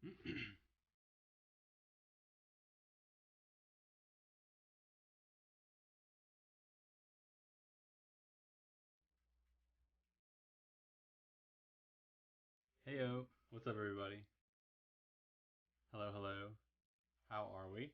Heyo, what's up, everybody? Hello, hello. How are we?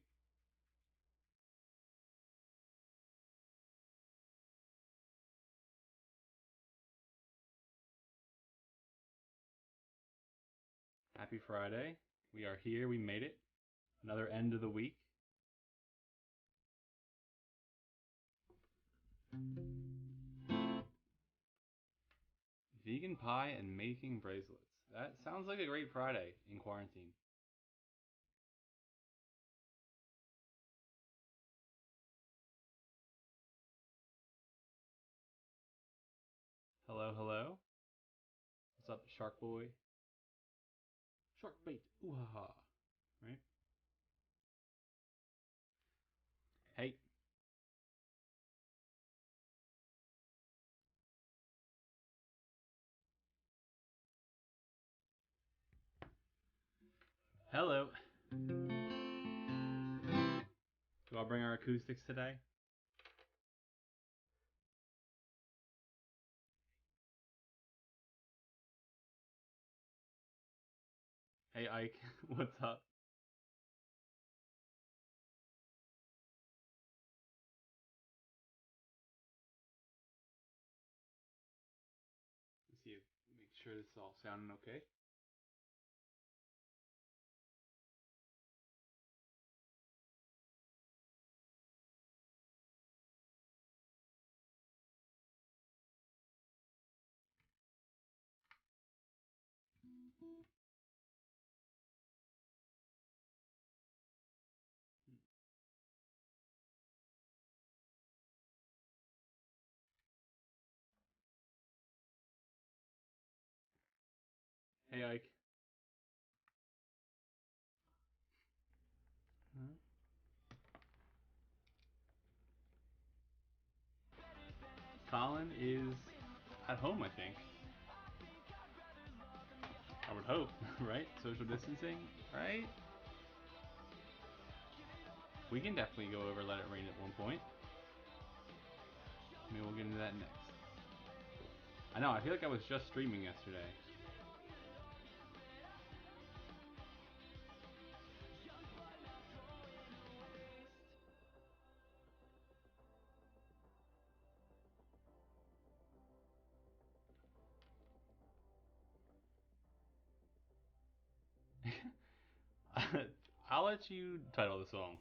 Happy Friday. We are here. We made it. Another end of the week. Vegan pie and making bracelets. That sounds like a great Friday in quarantine. Hello, hello. What's up, Shark Boy? Shark bait. Ooh ha ha. Right? Hey. Hello. Do I bring our acoustics today? Hey, Ike. What's up? Let's see if make sure this is all sounding okay. Hey, Ike. Huh? Colin is at home, I think. I would hope, right? Social distancing, right? We can definitely go over Let It Rain at one point. Maybe we'll get into that next. I know, I feel like I was just streaming yesterday. I'll let you title the song.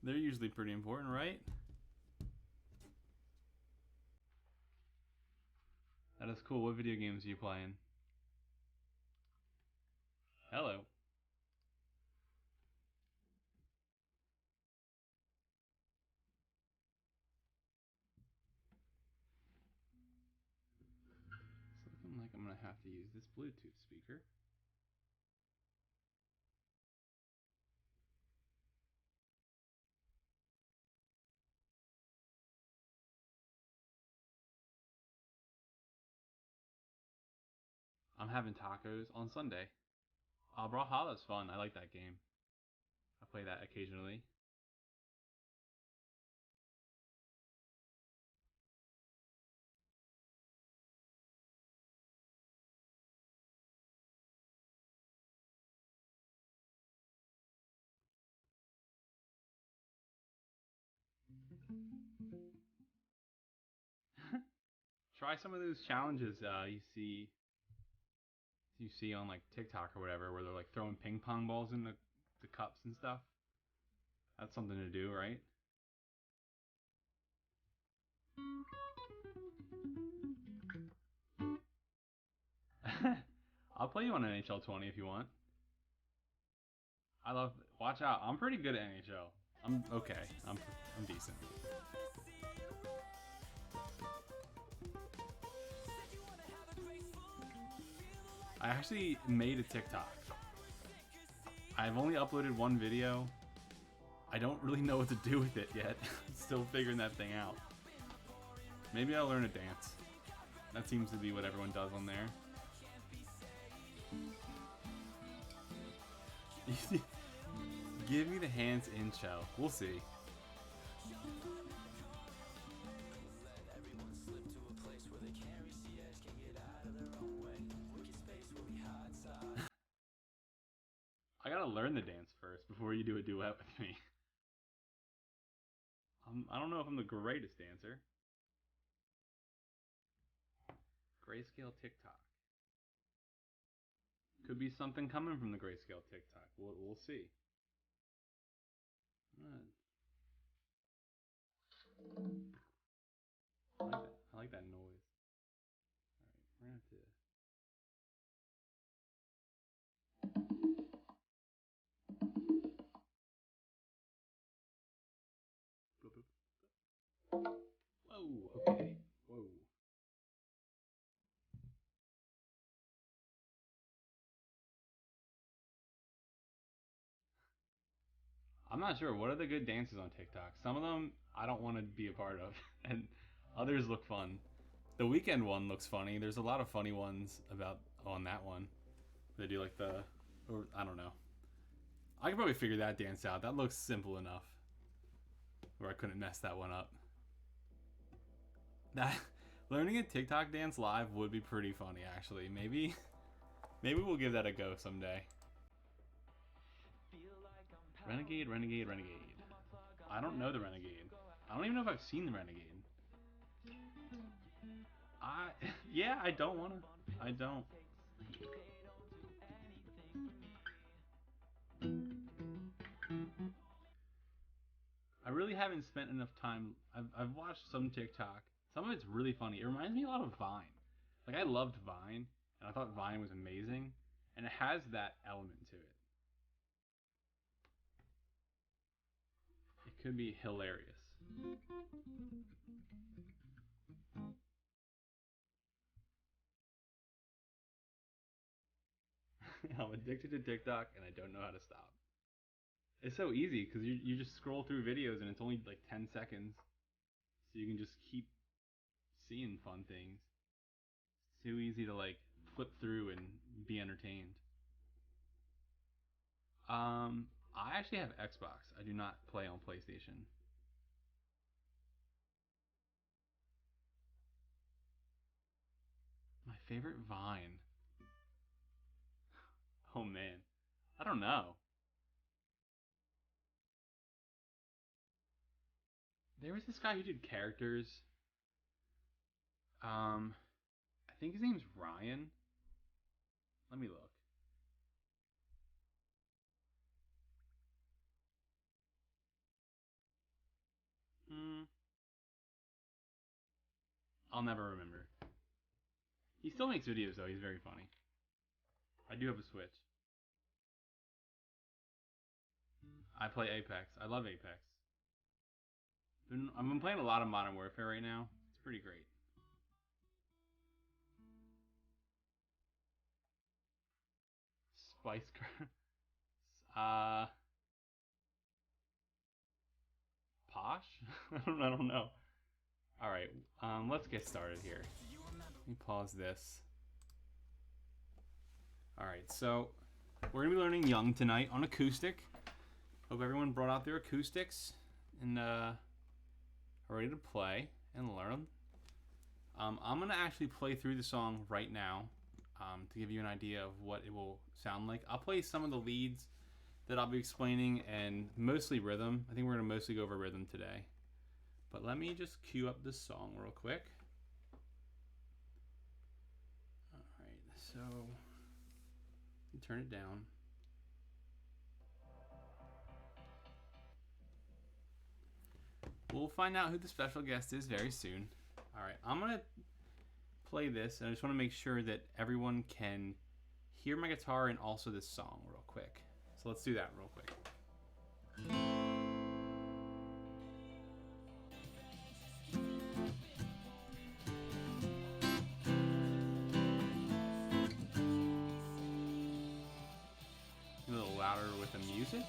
They're usually pretty important, right? That is cool. What video games are you playing? Hello. It's looking like I'm going to have to use this Bluetooth speaker. I'm having tacos on Sunday. Brawlhalla's fun. I like that game. I play that occasionally. Try some of those challenges you see on like TikTok or whatever, where they're like throwing ping pong balls in the cups and stuff. That's something to do, right? I'll play you on NHL 20 if you want. I love. Watch out! I'm pretty good at NHL. I'm okay. I'm decent. I actually made a TikTok. I've only uploaded one video. I don't really know what to do with it yet. Still figuring that thing out. Maybe I'll learn a dance. That seems to be what everyone does on there. Give me the hands in shell. We'll see. I gotta learn the dance first before you do a duet with me. I don't know if I'm the greatest dancer. Grayscale TikTok. Could be something coming from the Grayscale TikTok. We'll see. I like that noise. Alright, we're gonna have to. Whoa, okay. Whoa. I'm not sure. What are the good dances on TikTok? Some of them I don't want to be a part of, and others look fun. The weekend one looks funny. There's a lot of funny ones about on that one. They do like or I don't know. I could probably figure that dance out. That looks simple enough. Where I couldn't mess that one up. That learning a TikTok dance live would be pretty funny, actually. Maybe we'll give that a go someday. Renegade. I don't know the Renegade. I don't even know if I've seen the Renegade. Yeah, I don't wanna. I don't. I really haven't spent enough time. I've watched some TikTok. Some of it's really funny. It reminds me a lot of Vine. Like I loved Vine, and I thought Vine was amazing, and it has that element to it. It could be hilarious. I'm addicted to TikTok, and I don't know how to stop. It's so easy because you just scroll through videos, and it's only like 10 seconds, so you can just keep seeing fun things. It's too easy to like flip through and be entertained. I actually have Xbox. I do not play on PlayStation. My favorite Vine. Oh man, I don't know. There was this guy who did characters. I think his name's Ryan. Let me look. I'll never remember. He still makes videos though. He's very funny. I do have a Switch. I play Apex. I love Apex. I've been playing a lot of Modern Warfare right now. It's pretty great. Spice Girl. Posh? I don't know. All right, let's get started here. Let me pause this. All right, so we're gonna be learning Young tonight on acoustic. Hope everyone brought out their acoustics and are ready to play and learn. I'm gonna actually play through the song right now to give you an idea of what it will sound like. I'll play some of the leads that I'll be explaining and mostly rhythm. I think we're gonna mostly go over rhythm today. But let me just cue up this song real quick. All right, so turn it down. We'll find out who the special guest is very soon. All right, I'm gonna play this, and I just want to make sure that everyone can hear my guitar and also this song real quick. So let's do that real quick. A little louder with the music.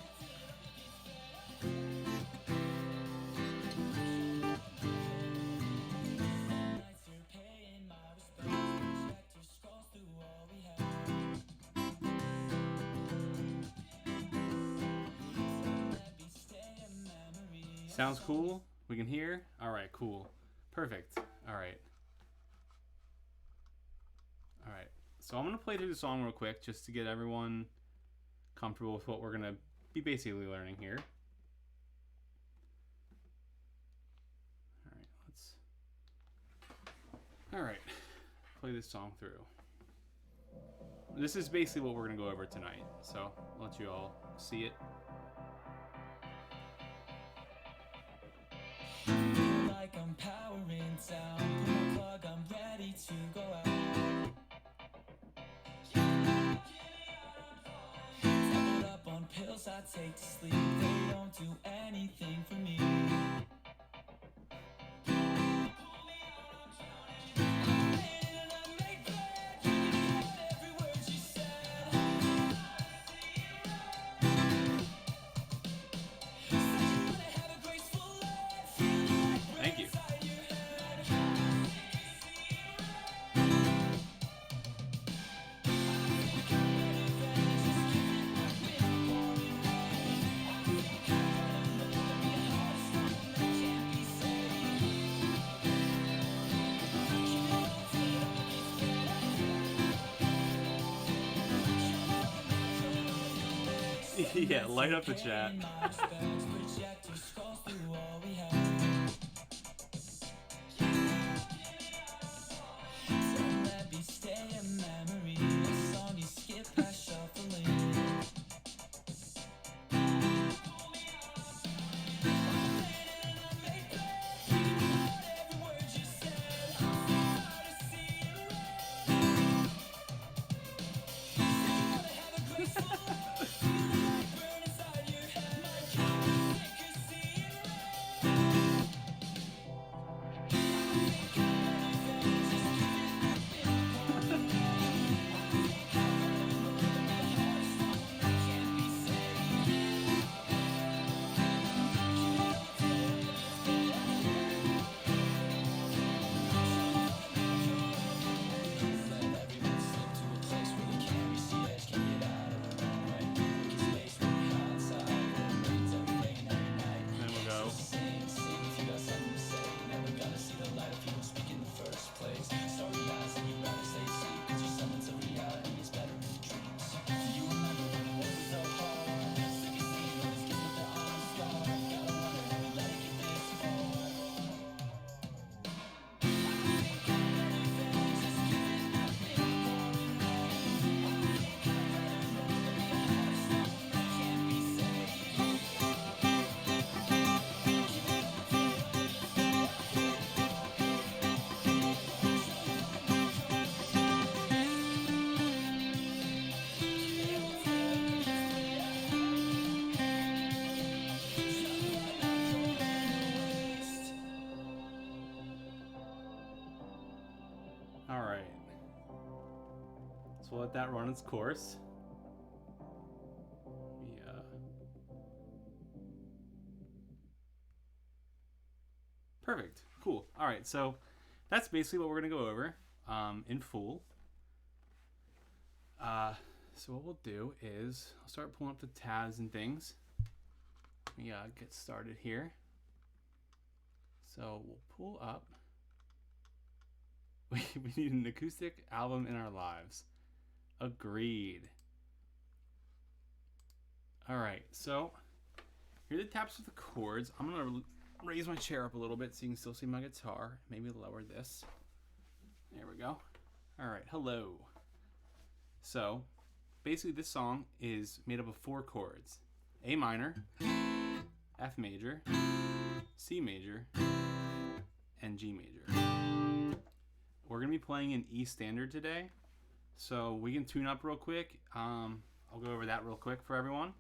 Sounds cool? We can hear? Alright, cool. Perfect. Alright. Alright. So I'm going to play through the song real quick just to get everyone comfortable with what we're going to be basically learning here. Alright. Play this song through. This is basically what we're going to go over tonight. So I'll let you all see it. Like I'm powering down, pull my plug, I'm ready to go out. Doubled up on pills I take to sleep, they don't do anything for me. Thank you. Yeah, light up the chat. So we'll let that run its course. Perfect. Cool. All right. So that's basically what we're going to go over in full. So what we'll do is I'll start pulling up the tabs and things. Let me get started here. So we'll pull up. We need an acoustic album in our lives. Agreed. All right. So here are the tabs with the chords. I'm going to raise my chair up a little bit so you can still see my guitar. Maybe lower this. There we go. All right. Hello. So basically this song is made up of 4 chords: A minor, F major, C major, and G major. We're going to be playing in E standard today, so we can tune up real quick. I'll go over that real quick for everyone.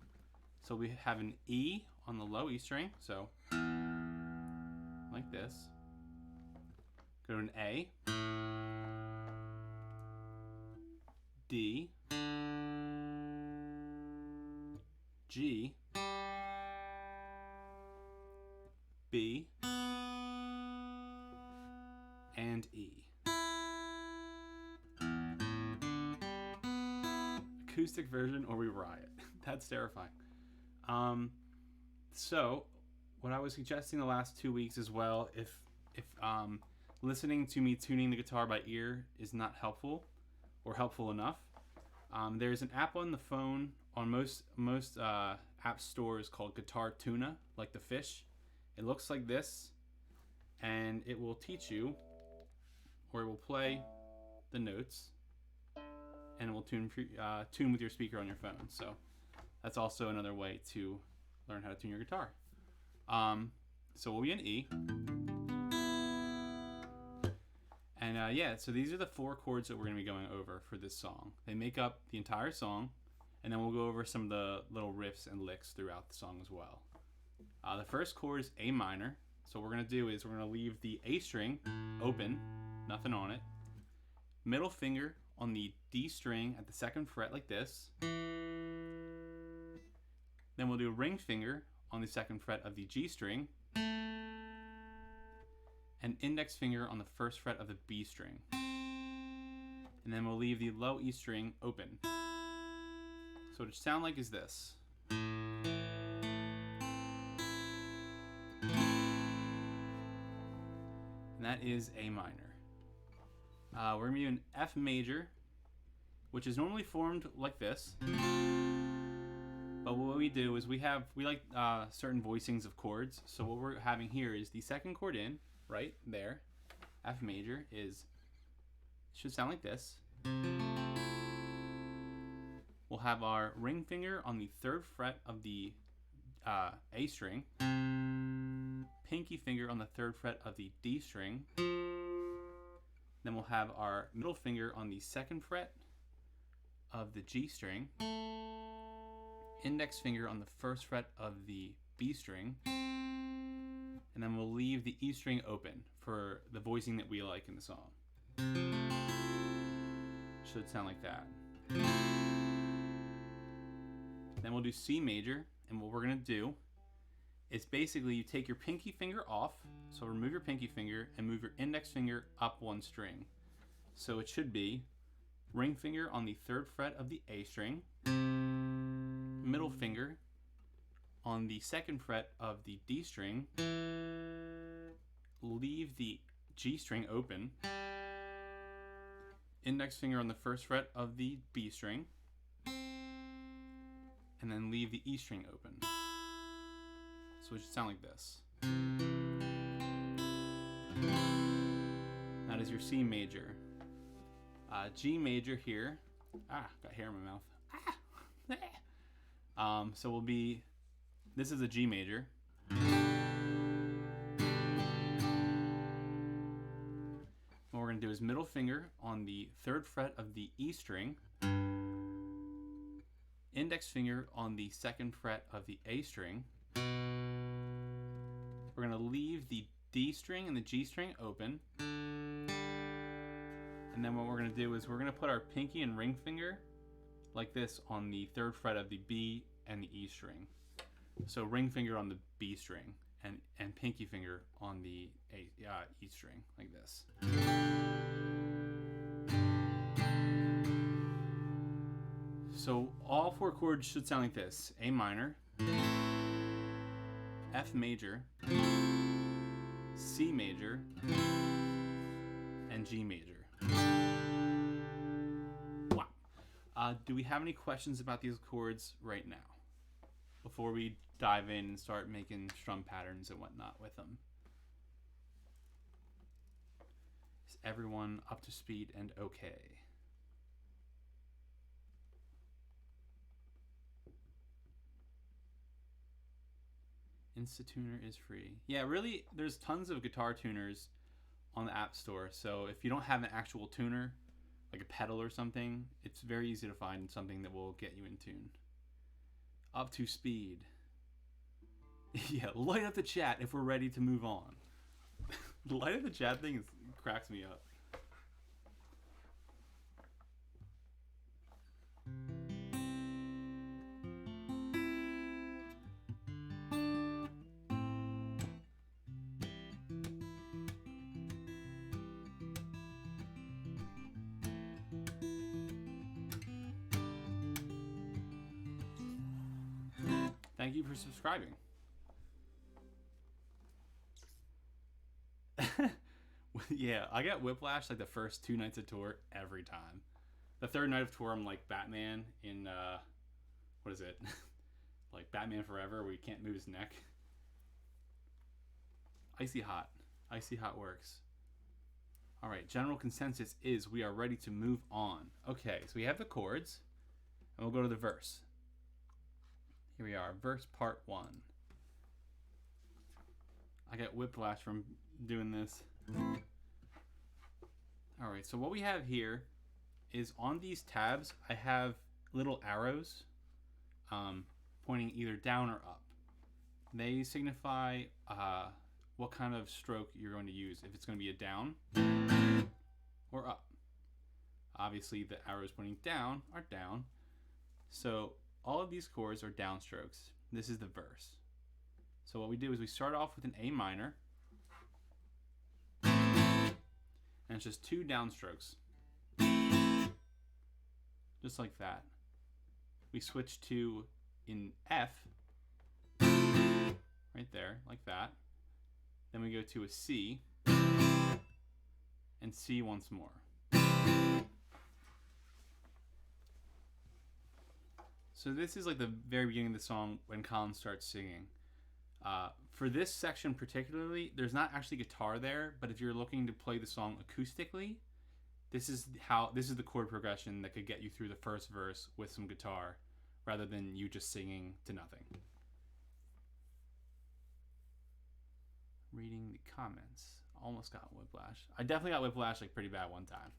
So we have an E on the low E string, so like this. Go to an A, D, G, B, and E. Acoustic version or we riot. That's terrifying. So what I was suggesting the last 2 weeks as well, if listening to me tuning the guitar by ear is not helpful or helpful enough, there's an app on the phone on most app stores called Guitar Tuna, like the fish. It looks like this, and it will teach you, or it will play the notes, and it will tune with your speaker on your phone. So that's also another way to learn how to tune your guitar. So we'll be in E. And yeah, so these are the 4 chords that we're going to be going over for this song. They make up the entire song, and then we'll go over some of the little riffs and licks throughout the song as well. The first chord is A minor. So what we're going to do is we're going to leave the A string open, nothing on it. Middle finger on the D string at the 2nd fret like this. Then we'll do a ring finger on the 2nd fret of the G string. And index finger on the 1st fret of the B string. And then we'll leave the low E string open. So what it sounds like is this. And that is A minor. We're going to do an F major, which is normally formed like this. But what we do is we like certain voicings of chords. So what we're having here is the 2nd chord in, right there. F major should sound like this. We'll have our ring finger on the 3rd fret of the A string. Pinky finger on the 3rd fret of the D string. Then we'll have our middle finger on the 2nd fret of the G string. Index finger on the 1st fret of the B string. And then we'll leave the E string open for the voicing that we like in the song. Should sound like that. Then we'll do C major, and what we're going to do is basically you take your pinky finger off, so remove your pinky finger and move your index finger up 1 string. So it should be ring finger on the 3rd fret of the A string, middle finger on the 2nd fret of the D string, leave the G string open, index finger on the 1st fret of the B string, and then leave the E string open. So it should sound like this. That is your C major. G major here. Got hair in my mouth. So we'll be, this is a G major. What we're going to do is middle finger on the 3rd fret of the E string, index finger on the 2nd fret of the A string. We're going to leave the D string and the G string open. And then what we're going to do is we're going to put our pinky and ring finger like this on the 3rd fret of the B and the E string. So ring finger on the B string and pinky finger on the E string like this. So all 4 chords should sound like this: A minor, F major, C major, and G major. Wow. Do we have any questions about these chords right now before we dive in and start making strum patterns and whatnot with them? Is everyone up to speed and okay? Instatuner is free. Yeah, really, there's tons of guitar tuners on the App Store. So if you don't have an actual tuner, like a pedal or something, it's very easy to find something that will get you in tune. Up to speed. Yeah, light up the chat if we're ready to move on. The light up the chat thing cracks me up. Thank you for subscribing. Yeah, I got whiplash like the first 2 nights of tour every time. The 3rd night of tour, I'm like Batman in, what is it? Like Batman Forever, where he can't move his neck. Icy hot. Icy hot works. All right, general consensus is we are ready to move on. Okay, so we have the chords, and we'll go to the verse. Here we are, verse part 1. I got whiplash from doing this. All right, so what we have here is on these tabs, I have little arrows pointing either down or up. They signify what kind of stroke you're going to use, if it's going to be a down or up. Obviously, the arrows pointing down are down. So all of these chords are downstrokes. This is the verse. So what we do is we start off with an A minor, and it's just 2 downstrokes, just like that. We switch to in F, right there, like that. Then we go to a C, and C once more. So this is like the very beginning of the song when Colin starts singing. For this section particularly, there's not actually guitar there, but if you're looking to play the song acoustically, this is the chord progression that could get you through the first verse with some guitar, rather than you just singing to nothing. Reading the comments. Almost got whiplash. I definitely got whiplash like pretty bad one time.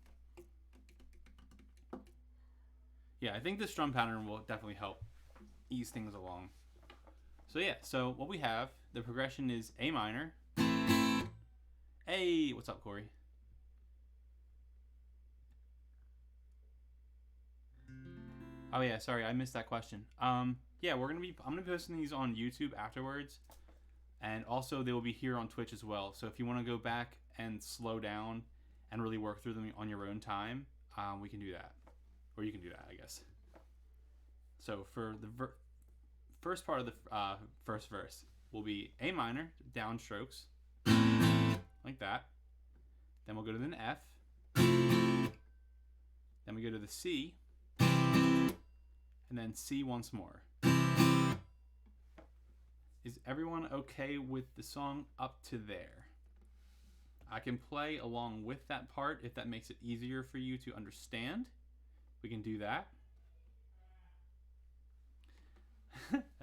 Yeah, I think the strum pattern will definitely help ease things along. So yeah, so what we have, the progression is A minor. Hey, what's up, Corey? Oh yeah, sorry, I missed that question. Yeah, I'm gonna be posting these on YouTube afterwards, and also they will be here on Twitch as well. So if you want to go back and slow down and really work through them on your own time, we can do that, or you can do that, I guess. So for the first part of the first verse will be A minor, downstrokes, like that. Then we'll go to an F. Then we go to the C. And then C once more. Is everyone okay with the song up to there? I can play along with that part if that makes it easier for you to understand. We can do that.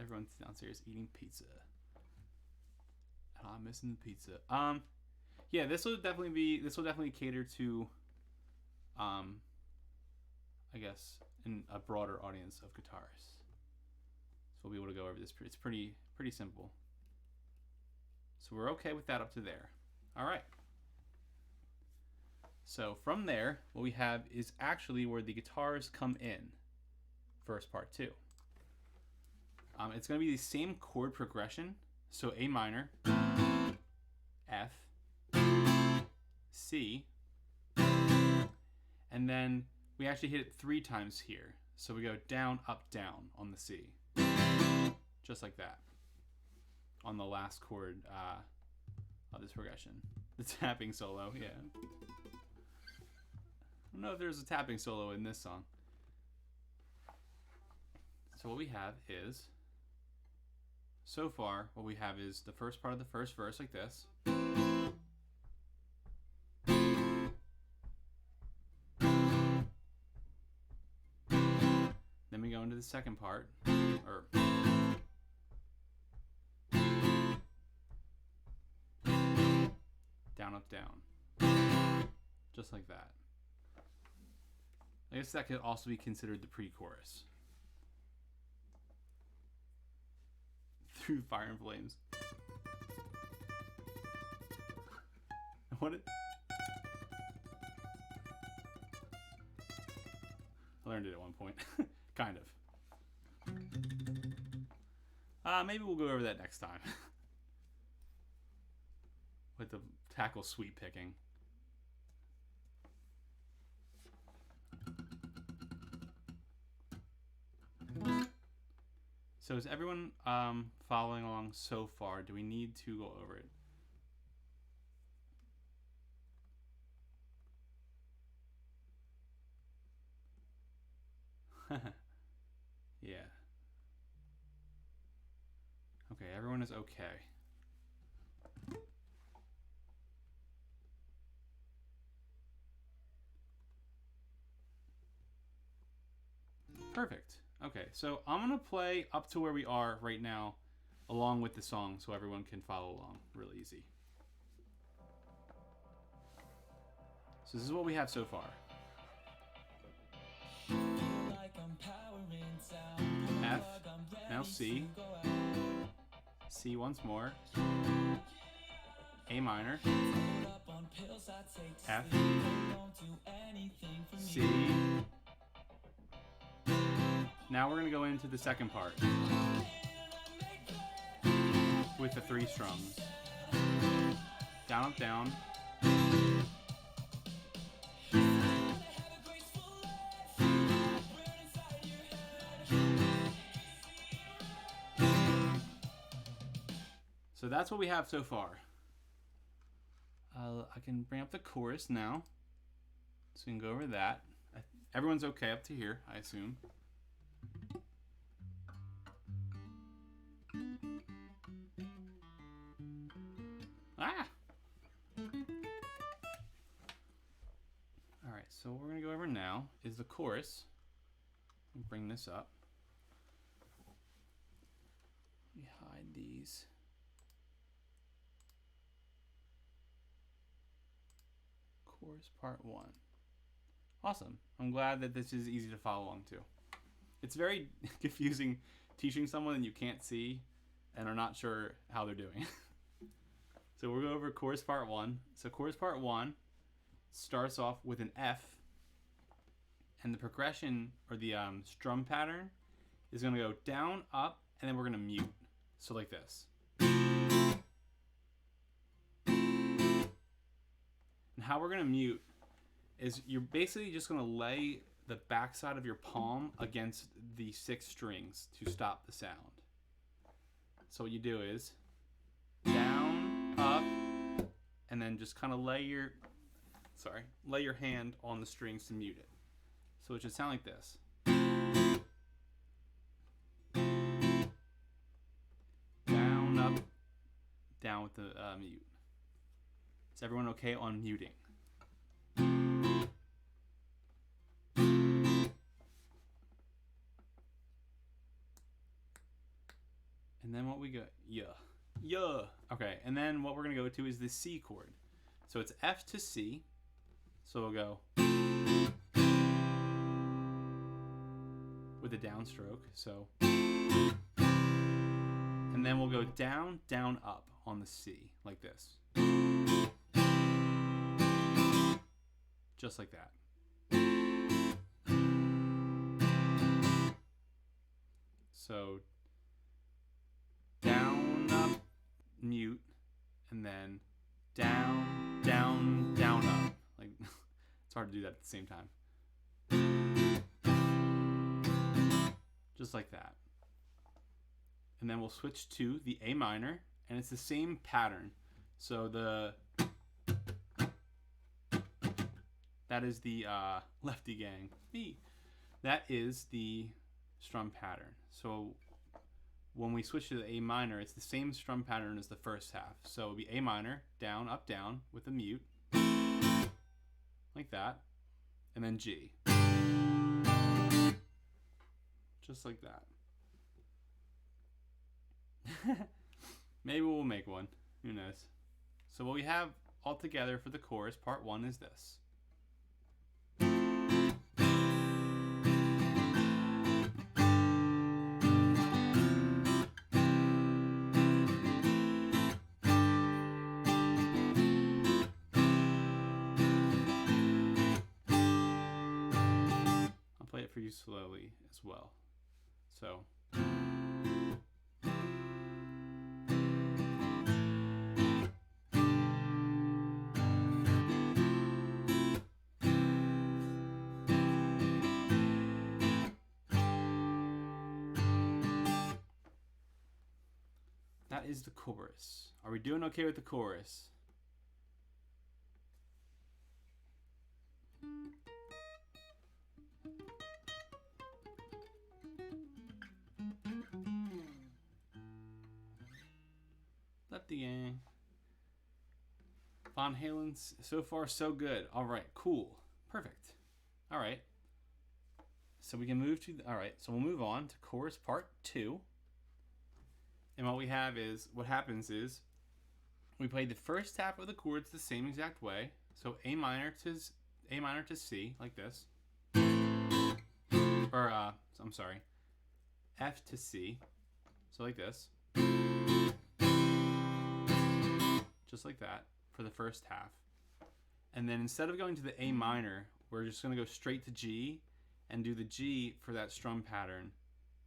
Everyone's downstairs eating pizza. I'm missing the pizza. Yeah, this will definitely cater to I guess in a broader audience of guitarists. So we'll be able to go over this. It's pretty simple. So we're okay with that up to there. All right. So from there, what we have is actually where the guitars come in. First part 2. It's going to be the same chord progression. So A minor, F, C, and then we actually hit it 3 times here. So we go down, up, down on the C. Just like that. On the last chord of this progression. The tapping solo, yeah. I don't know if there's a tapping solo in this song. So what we have is, so far, what we have is the first part of the first verse like this. Then we go into the second part, or down, up, down. Just like that. I guess that could also be considered the pre-chorus. Through fire and flames. What? I learned it at one point. Kind of. Maybe we'll go over that next time. With the tackle sweep picking. So is everyone following along so far? Do we need to go over it? Yeah. Okay, everyone is okay. Perfect. Okay, so I'm going to play up to where we are right now along with the song so everyone can follow along real easy. So this is what we have so far. F, now C, C once more, A minor, F, C. Now we're going to go into the second part with the 3 strums. Down, up, down. So that's what we have so far. I can bring up the chorus now. So we can go over that. Everyone's okay up to here, I assume. Ah! Alright, so what we're going to go over now is the chorus. Let me bring this up. Let me hide these. Chorus part 1. Awesome. I'm glad that this is easy to follow along to. It's very confusing teaching someone and you can't see and are not sure how they're doing. So we'll go over chorus part 1. So chorus part 1 starts off with an F, and the progression, or the strum pattern, is going to go down, up, and then we're going to mute. So like this. And how we're going to mute is you're basically just going to lay the backside of your palm against the 6 strings to stop the sound. So what you do is down, up, and then just kind of lay your hand on the strings to mute it. So it should sound like this. Down, up, down with the mute. Is everyone okay on muting? And then what we got? Yeah. Okay, and then what we're going to go to is the C chord. So it's F to C. So we'll go with a downstroke. So, and then we'll go down, down, up on the C like this. just like that. So down, up, mute, and then down, down, down, up. Like, it's hard to do that at the same time. Just like that. And then we'll switch to the A minor, and it's the same pattern. So that is the Lefty Gang. Me. That is the strum pattern. So when we switch to the A minor, it's the same strum pattern as the first half. So it'll be A minor, down, up, down, with a mute. Like that. And then G. Just like that. Maybe we'll make one. Who knows? So what we have all together for the chorus, part 1, is this. I'll play it for you slowly as well. So that is the chorus. Are we doing okay with the chorus? Lefty Gang. Von Halen's so far so good. All right, cool, perfect. All right. So we can move to. All right, so we'll move on to chorus part 2. And what we have is, what happens is, we play the first half of the chords the same exact way. So A minor to C, like this. Or I'm sorry, F to C, so like this. Just like that for the first half. And then instead of going to the A minor, we're just going to go straight to G and do the G for that strum pattern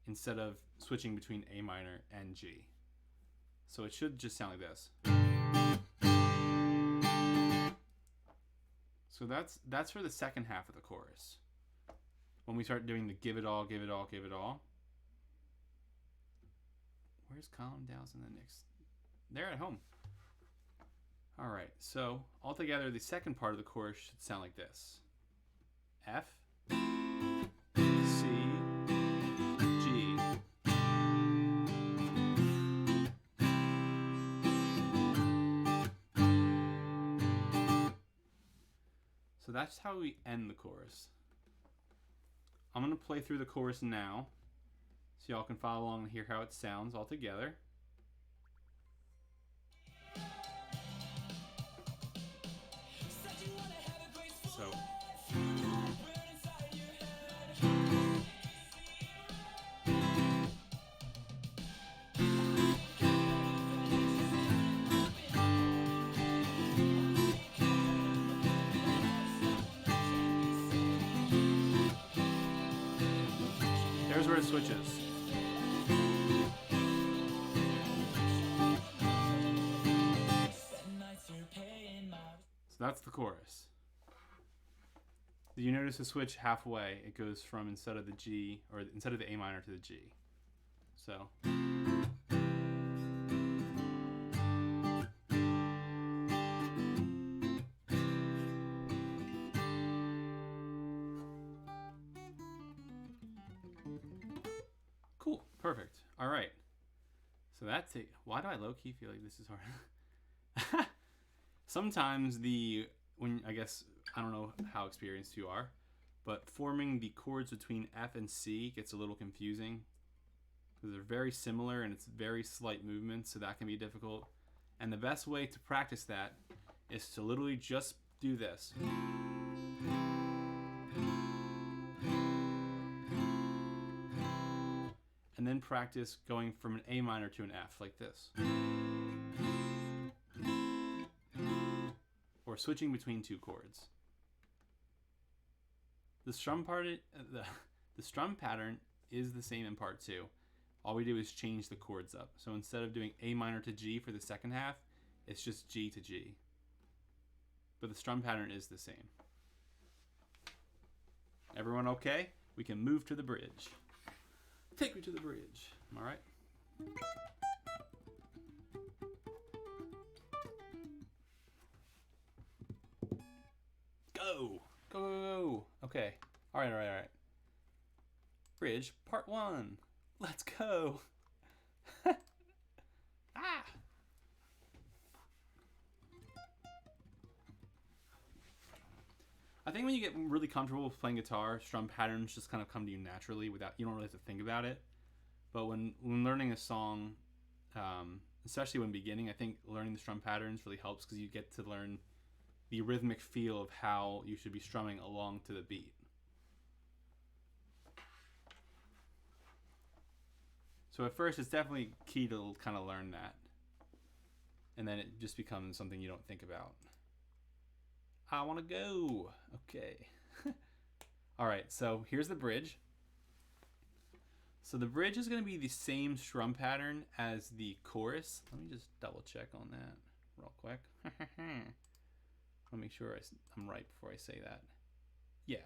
instead of switching between A minor and G. So it should just sound like this. So that's for the second half of the chorus. When we start doing the give it all, give it all, give it all. Where's Calm Downs in the next? They're at home. All right, so altogether, the second part of the chorus should sound like this. F, C, G. So that's how we end the chorus. I'm going to play through the chorus now, so y'all can follow along and hear how it sounds all together. So there's where it switches. So that's the chorus. Did you notice the switch halfway? It goes from instead of the G, or instead of the A minor to the G. So. Cool, perfect. All right. So that's it. Why do I low-key feel like this is hard? Sometimes I don't know how experienced you are, but forming the chords between F and C gets a little confusing because they're very similar and it's very slight movements, so that can be difficult. And the best way to practice that is to literally just do this. And then practice going from an A minor to an F, like this. Or switching between two chords. The strum part, the strum pattern is the same in part 2. All we do is change the chords up. So instead of doing A minor to G for the second half, it's just G to G. But the strum pattern is the same. Everyone okay? We can move to the bridge. Take me to the bridge. All right. Go. Go, go, go. Okay. All right, all right, all right. Bridge part 1. Let's go. Ah. I think when you get really comfortable with playing guitar, strum patterns just kind of come to you naturally without, you don't really have to think about it. But when learning a song, especially when beginning, I think learning the strum patterns really helps because you get to learn the rhythmic feel of how you should be strumming along to the beat. So at first, it's definitely key to kind of learn that. And then it just becomes something you don't think about. I want to go. Okay. All right, so here's the bridge. So the bridge is going to be the same strum pattern as the chorus. Let me just double check on that real quick. Let me make sure I'm right before I say that. Yeah.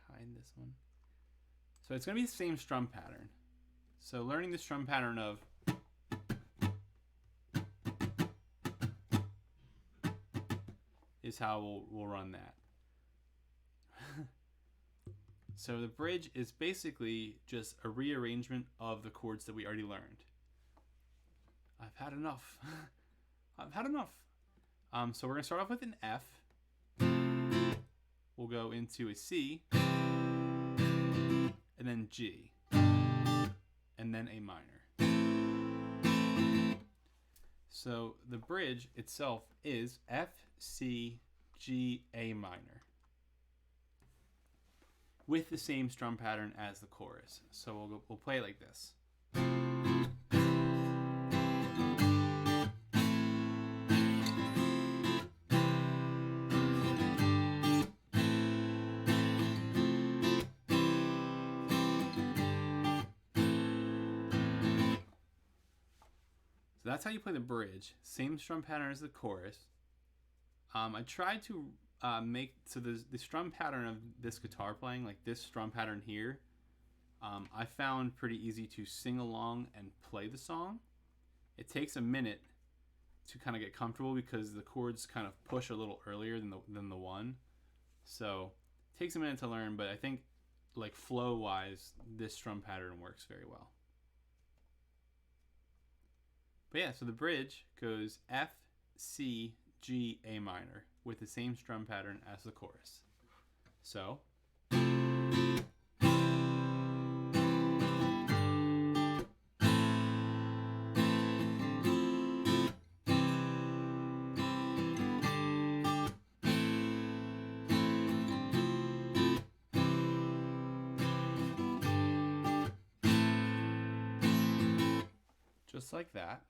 Hide this one. So it's going to be the same strum pattern. So learning the strum pattern of is how we'll run that. So the bridge is basically just a rearrangement of the chords that we already learned. I've had enough. I've had enough. So we're going to start off with an F. We'll go into a C. And then G. And then A minor. So the bridge itself is F, C, G, A minor. With the same strum pattern as the chorus. So we'll play it like this. So that's how you play the bridge. Same strum pattern as the chorus. I tried to make, so the strum pattern of this guitar playing, like this strum pattern here, I found pretty easy to sing along and play the song. It takes a minute to kind of get comfortable because the chords kind of push a little earlier than the one. So it takes a minute to learn, but I think like flow wise, this strum pattern works very well. But yeah, so the bridge goes F, C, G, A minor with the same strum pattern as the chorus. So just like that.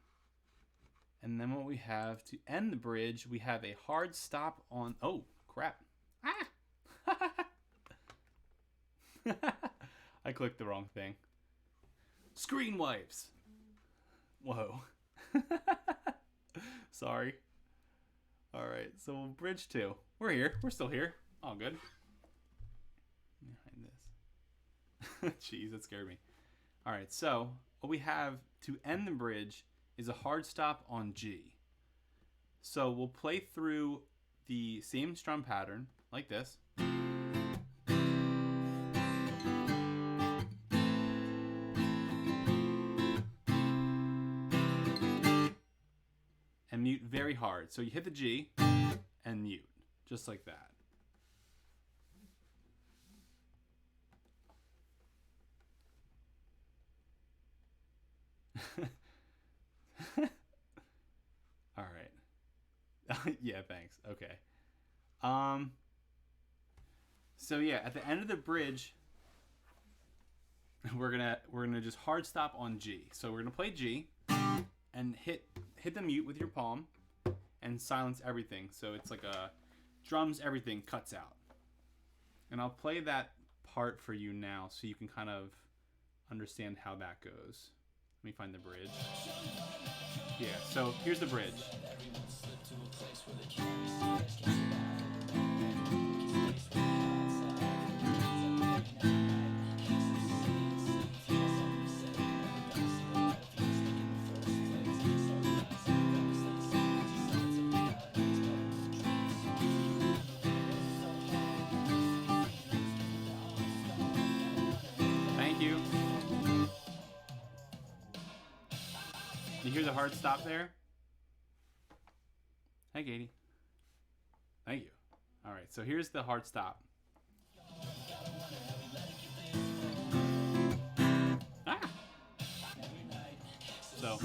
And then what we have to end the bridge, we have a hard stop on... Oh, crap. Ah! I clicked the wrong thing. Screen wipes. Whoa. Sorry. All right, so bridge 2. We're here. We're still here. All good. Behind this. Jeez, that scared me. All right, so what we have to end the bridge is a hard stop on G. So we'll play through the same strum pattern like this. And mute very hard. So you hit the G and mute, just like that. All right. Yeah, thanks. Okay. So yeah, at the end of the bridge, we're gonna just hard stop on G. So we're gonna play G and hit the mute with your palm and silence everything. So it's like drums, everything cuts out. And I'll play that part for you now so you can kind of understand how that goes. Let me find the bridge. Yeah, so here's the bridge. Thank you. You hear the hard stop there? Hi, Katie. Thank you. All right, so here's the hard stop. Ah! So.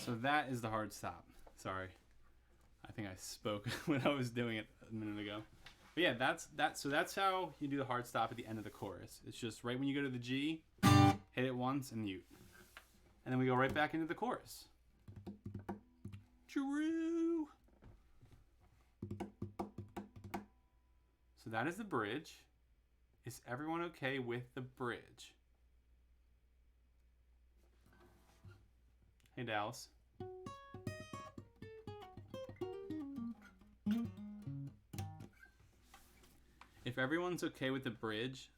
So that is the hard stop. Sorry. I think I spoke when I was doing it a minute ago. But yeah, so that's how you do the hard stop at the end of the chorus. It's just right when you go to the G, hit it once and mute. And then we go right back into the chorus. True. So that is the bridge. Is everyone okay with the bridge? Hey, Dallas. If everyone's okay with the bridge,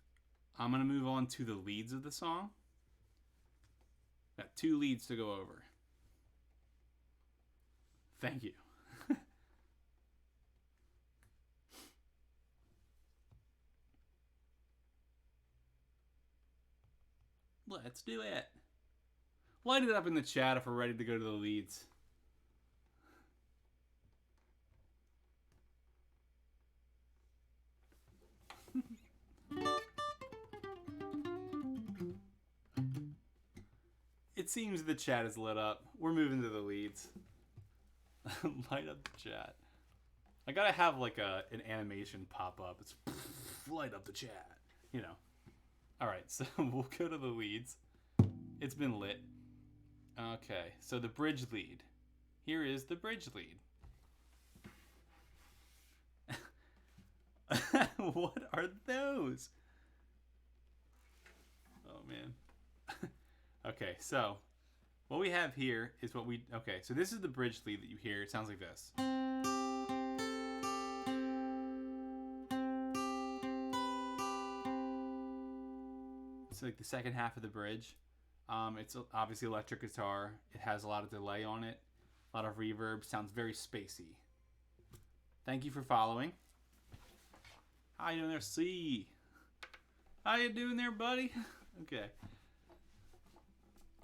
I'm going to move on to the leads of the song. Got 2 leads to go over. Thank you. Let's do it. Light it up in the chat if we're ready to go to the leads. It seems the chat is lit up. We're moving to the leads. Light up the chat. I gotta have like an animation pop up. It's light up the chat. You know. Alright, so we'll go to the leads. It's been lit. Okay, so the bridge lead. Here is the bridge lead. What are those? Oh, man. Okay, so what we have here is what we... Okay, so this is the bridge lead that you hear. It sounds like this. It's like the second half of the bridge. It's obviously electric guitar. It has a lot of delay on it. A lot of reverb. Sounds very spacey. Thank you for following. How you doing there, C? How you doing there, buddy? Okay.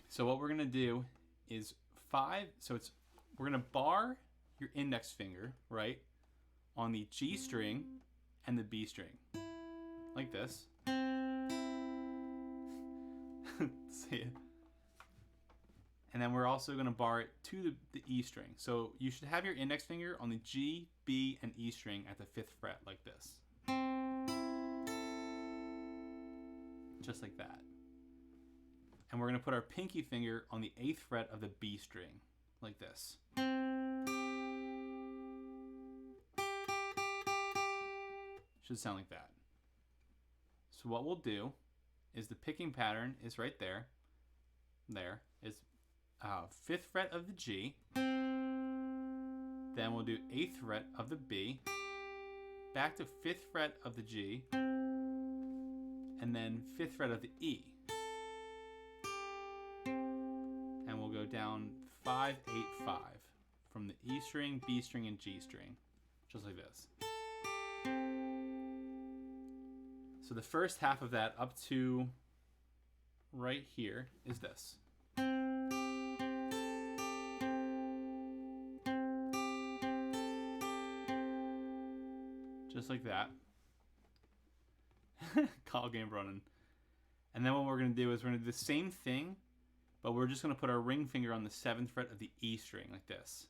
So what we're going to do is 5. So we're going to bar your index finger, right, on the G string and the B string. Like this. See it? And then we're also going to bar it to the E string. So you should have your index finger on the G, B, and E string at the 5th fret like this. Just like that. And we're going to put our pinky finger on the 8th fret of the B string like this. Should sound like that. So what we'll do is the picking pattern is right there. There is 5th fret of the G. Then we'll do 8th fret of the B. Back to 5th fret of the G. And then 5th fret of the E. And we'll go down 5, 8, 5 from the E string, B string, and G string. Just like this. So the first half of that up to right here is this. Just like that. Call game running. And then what we're going to do is we're going to do the same thing, but we're just going to put our ring finger on the 7th fret of the E string like this.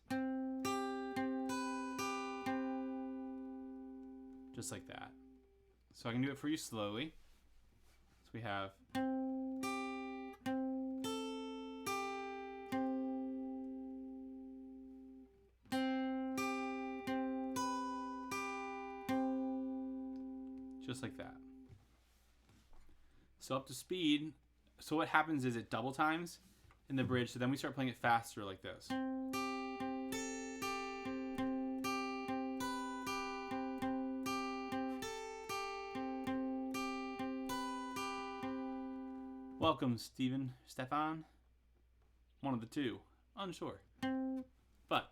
Just like that. So I can do it for you slowly. So we have... just like that. So up to speed, so what happens is it double times in the bridge, so then we start playing it faster like this. Welcome, Stefan. One of the two, unsure. But,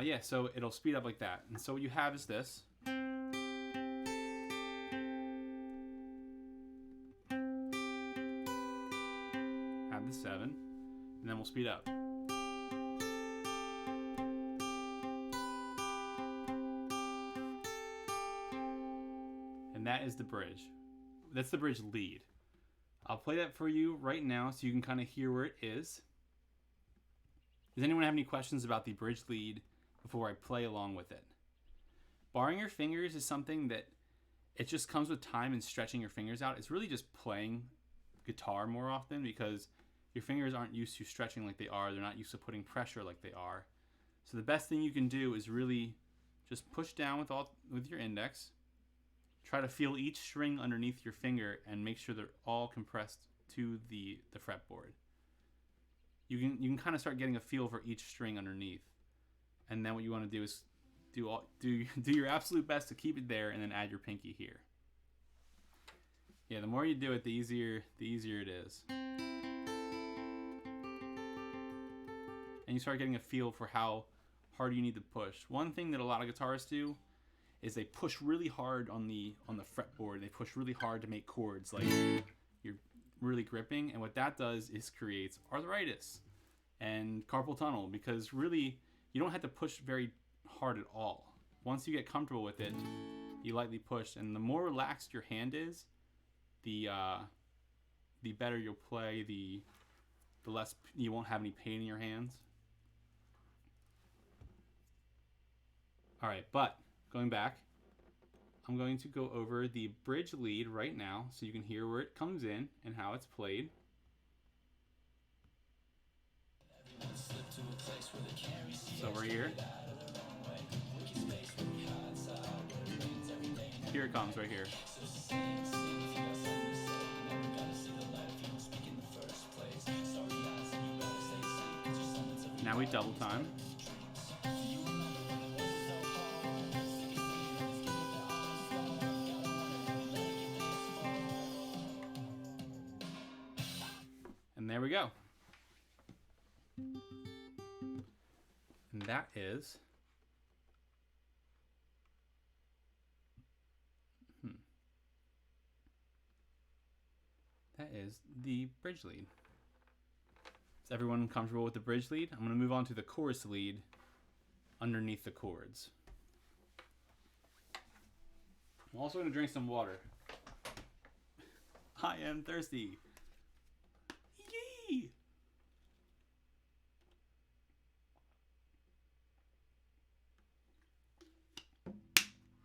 yeah, so it'll speed up like that. And so what you have is this. Have the 7, and then we'll speed up. And that is the bridge. That's the bridge lead. I'll play that for you right now so you can kind of hear where it is. Does anyone have any questions about the bridge lead before I play along with it? Barring your fingers is something that it just comes with time and stretching your fingers out. It's really just playing guitar more often because your fingers aren't used to stretching like they are. They're not used to putting pressure like they are. So the best thing you can do is really just push down with your index. Try to feel each string underneath your finger and make sure they're all compressed to the fretboard. You can kind of start getting a feel for each string underneath. And then what you want to do is do your absolute best to keep it there and then add your pinky here. Yeah, the more you do it, the easier it is. And you start getting a feel for how hard you need to push. One thing that a lot of guitarists do is they push really hard on the fretboard. They push really hard to make chords like you're really gripping, and what that does is creates arthritis and carpal tunnel, because really you don't have to push very hard at all. Once you get comfortable with it, you lightly push, and the more relaxed your hand is, the better you'll play, the less you won't have any pain in your hands. Alright, but going back, I'm going to go over the bridge lead right now so you can hear where it comes in and how it's played. So we're here. Here it comes right here. Now we double time. And there we go. And that is the bridge lead. Is everyone comfortable with the bridge lead? I'm going to move on to the chorus lead underneath the chords. I'm also going to drink some water. I am thirsty. Yee!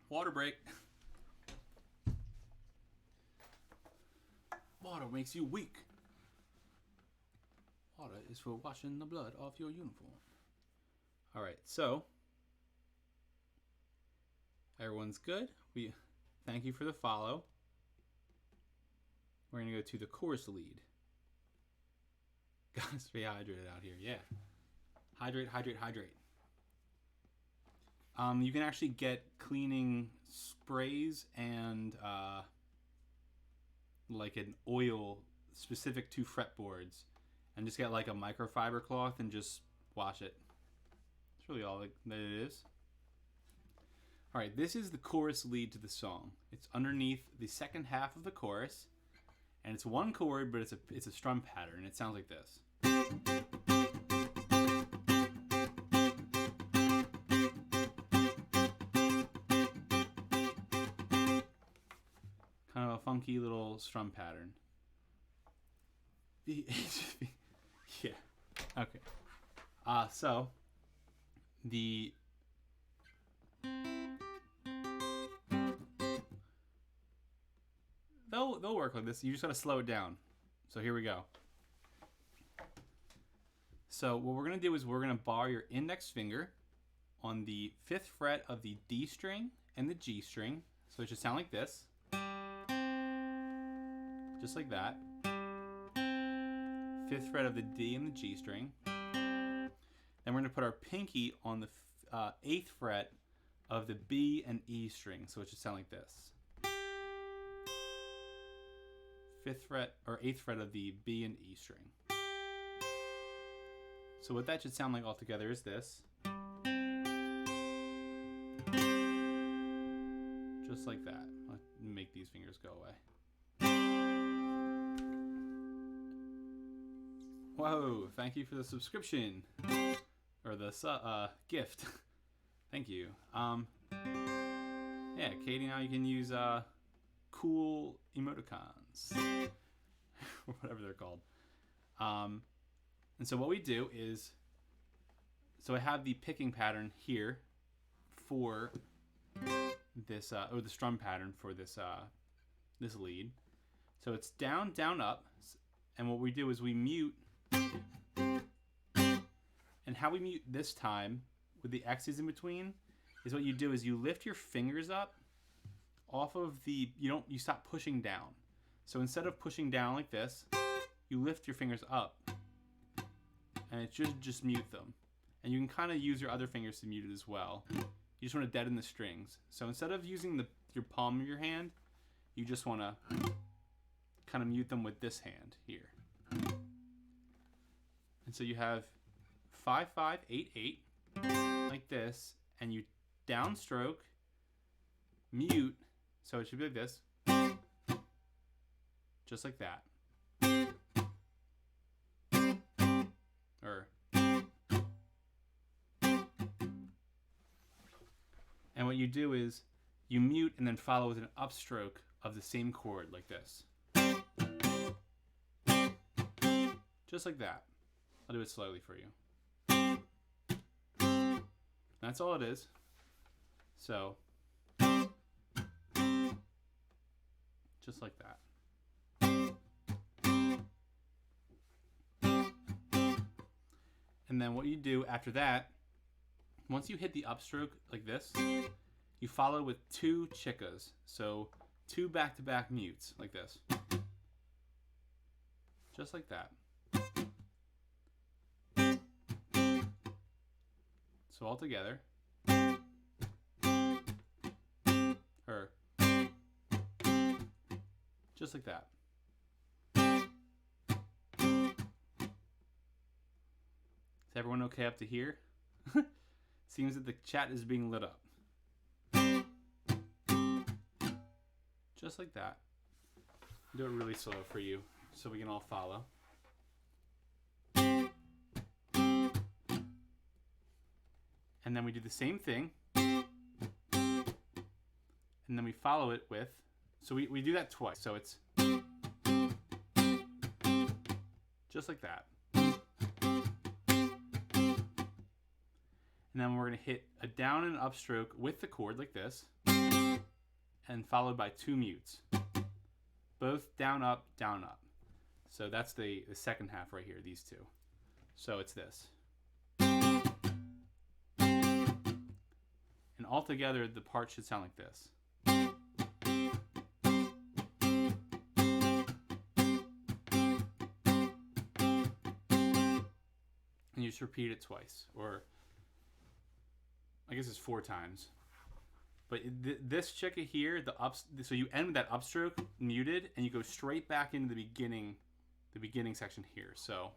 Water break. Water makes you weak. Water is for washing the blood off your uniform. Alright, so everyone's good. We thank you for the follow. We're going to go to the chorus lead. Gotta stay hydrated out here, yeah. Hydrate, hydrate, hydrate. You can actually get cleaning sprays and like an oil specific to fretboards, and just get like a microfiber cloth and just wash it. That's really all that it is. Alright, this is the chorus lead to the song. It's underneath the second half of the chorus, and it's one chord, but it's a strum pattern. It sounds like this. Kind of a funky little strum pattern. Yeah. Okay. So the they'll work like this. You just gotta slow it down. So here we go. So what we're gonna do is we're gonna bar your index finger on the 5th fret of the D string and the G string. So it should sound like this. Just like that. 5th fret of the D and the G string. Then we're going to put our pinky on the 8th fret of the B and E string. So it should sound like this. 5th fret or 8th fret of the B and E string. So what that should sound like altogether is this. Just like that. I'll make these fingers go away. Whoa, thank you for the subscription. Or the gift. Thank you. Yeah, Katie, now you can use cool emoticons. Or whatever they're called. And so what we do is, so I have the picking pattern here for this, or the strum pattern for this this lead. So it's down, down, up, and what we do is we mute. And how we mute this time with the X's in between is what you do is you lift your fingers up off of the, you stop pushing down. So instead of pushing down like this, you lift your fingers up and it should just mute them. And you can kind of use your other fingers to mute it as well. You just want to deaden the strings. So instead of using your palm of your hand, you just want to kind of mute them with this hand here. And so you have 5, 5, 8, 8, like this, and you downstroke, mute, so it should be like this, just like that. And what you do is you mute and then follow with an upstroke of the same chord like this. Just like that. I'll do it slowly for you. That's all it is. So, just like that. And then what you do after that, once you hit the upstroke like this, you follow with 2 chickas. So 2 back-to-back mutes like this. Just like that. So all together. Or just like that. Is everyone okay up to here? Seems that the chat is being lit up. Just like that. Do it really slow for you so we can all follow. And then we do the same thing. And then we follow it with, so we do that twice. So it's just like that. And then we're going to hit a down and upstroke with the chord like this, and followed by 2 mutes. Both down, up, down, up. So that's the second half right here, these 2. So it's this. And all together, the part should sound like this. And you just repeat it twice, or I guess it's 4 times. But this chicka here, so you end with that upstroke muted, and you go straight back into the beginning section here. So.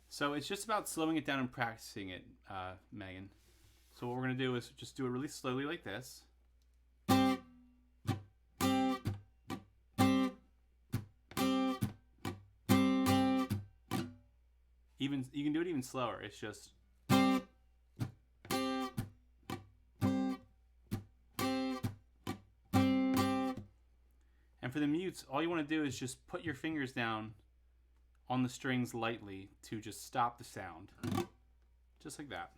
So it's just about slowing it down and practicing it, Megan. So what we're going to do is just do it really slowly like this. Even you can do it even slower. It's just. And for the mutes, all you want to do is just put your fingers down on the strings lightly to just stop the sound. Just like that.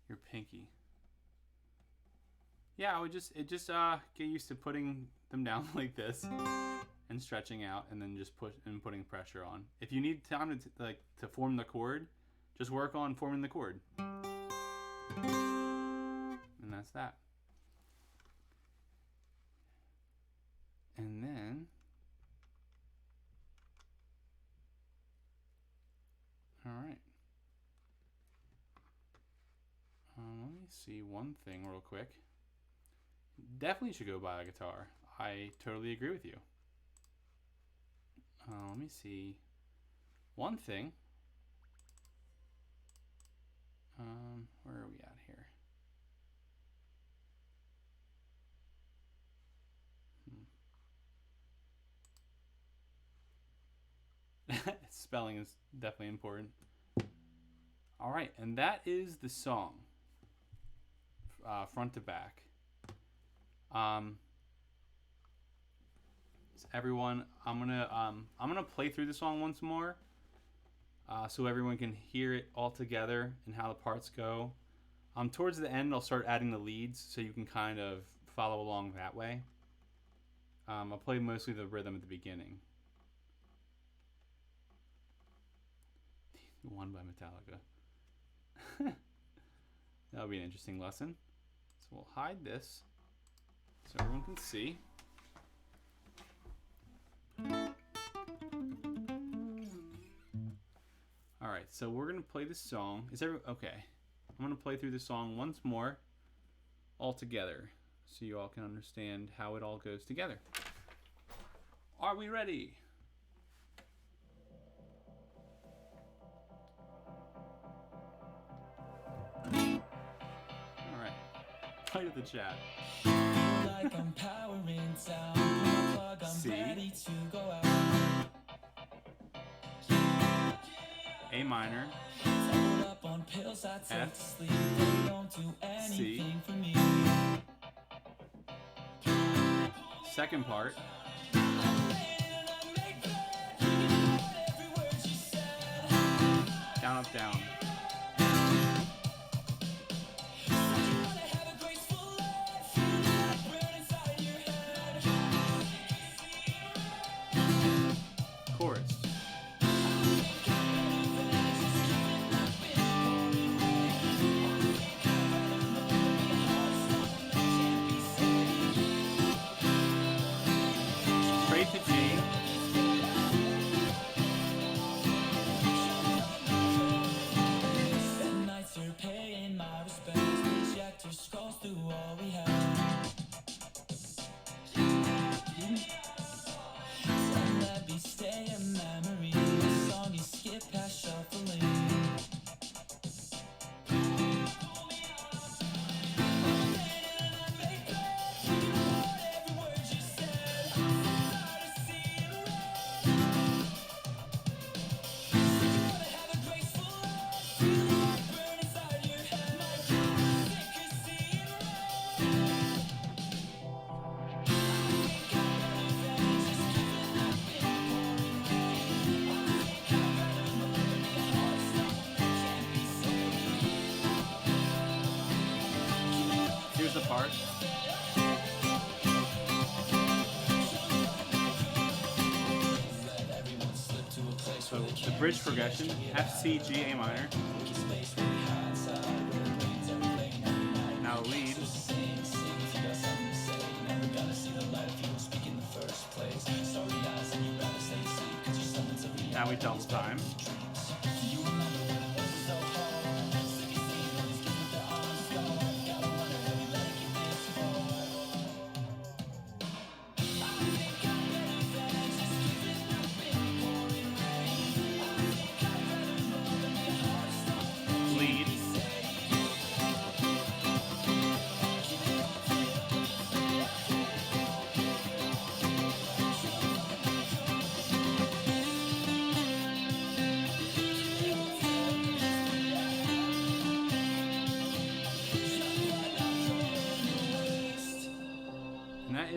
Your pinky. Yeah, I would just get used to putting them down like this and stretching out, and then just putting pressure on. If you need time to form the chord, just work on forming the chord, and that's that. And then, all right. Let me see one thing real quick. Definitely should go buy a guitar. I totally agree with you. Let me see one thing. Where are we at here? Spelling is definitely important. All right, and that is the song, front to back. So everyone, I'm gonna play through the song once more, so everyone can hear it all together and how the parts go. Towards the end, I'll start adding the leads so you can kind of follow along that way. I'll play mostly the rhythm at the beginning. One by Metallica. That'll be an interesting lesson. So we'll hide this so everyone can see. Alright, so we're going to play this song. Okay. I'm going to play through the song once more, all together, so you all can understand how it all goes together. Are we ready? Play to the chat. Like I'm powering down, plug, I'm C, ready to go out. A minor, Up on pills I take F, to sleep. They don't do anything for me. second part, down, up, down. Chorus. Straight to G. Nights you're paying my respects. Projector scrolls through all we have. Let me stay a memory. A song you skip past shuffling. Here's the part. So the bridge progression, F, C, G, A minor. Now lead. Now we double time.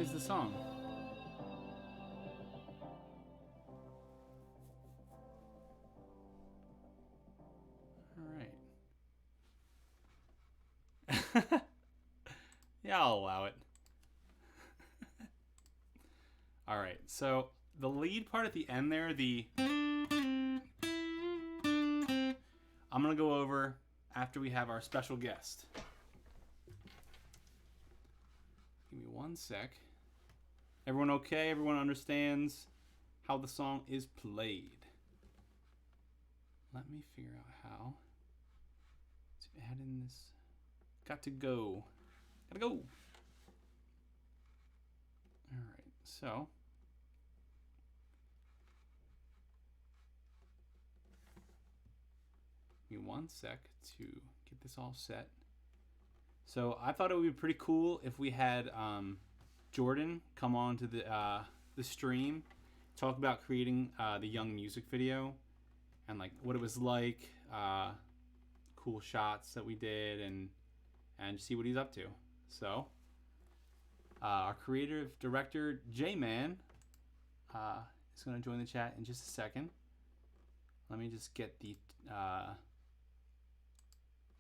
is the song? All right. Yeah, I'll allow it. All right. So the lead part at the end there, I'm going to go over after we have our special guest. Give me one sec. Everyone okay? Everyone understands how the song is played? Let me figure out how to add in this. Got to go. Gotta go. Alright, so. Give me one sec to get this all set. So I thought it would be pretty cool if we had Jordan come on to the stream, talk about creating the Young music video, and like what it was like, cool shots that we did, and see what he's up to. So our creative director J-Man is going to join the chat in just a second. Let me just get the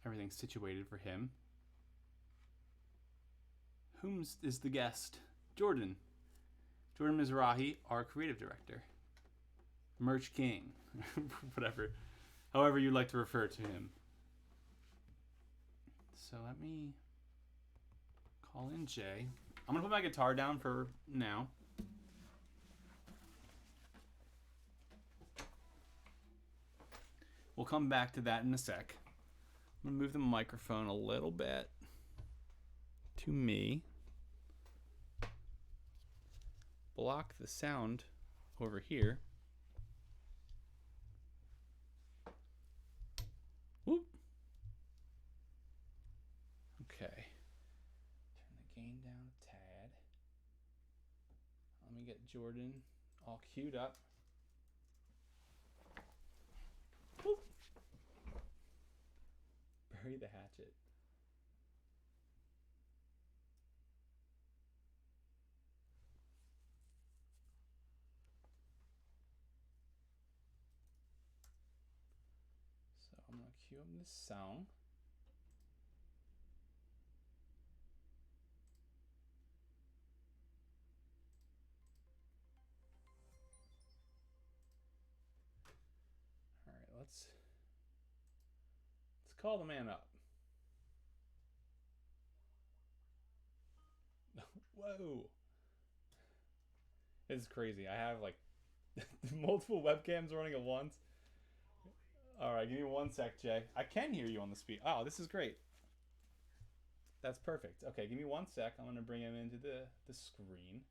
everything situated for him. Whom is the guest? Jordan Mizrahi, our creative director. Merch King. Whatever. However you like to refer to him. So let me call in Jay. I'm going to put my guitar down for now. We'll come back to that in a sec. I'm going to move the microphone a little bit to me. Block the sound over here. Whoop. Okay. Turn the gain down a tad. Let me get Jordan all queued up. Whoop. Bury the hatchet. I'm going to cue up this song. All right, let's call the man up. Whoa. This is crazy. I have like multiple webcams running at once. All right, give me one sec, Jay. I can hear you on the speed. Oh, this is great. That's perfect. Okay, give me one sec. I'm going to bring him into the screen.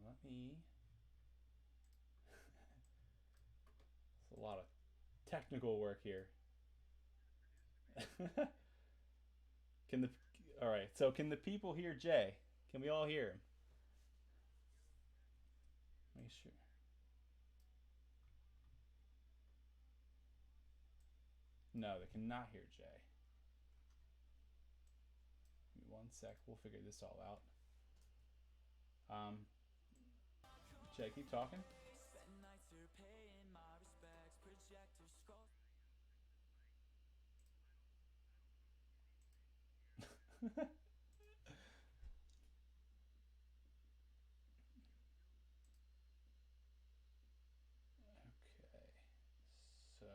Let me... It's a lot of technical work here. All right, so can the people hear Jay? Can we all hear him? Make sure. No, they cannot hear Jay. Give me one sec. We'll figure this all out. Jay, keep talking. Okay. So...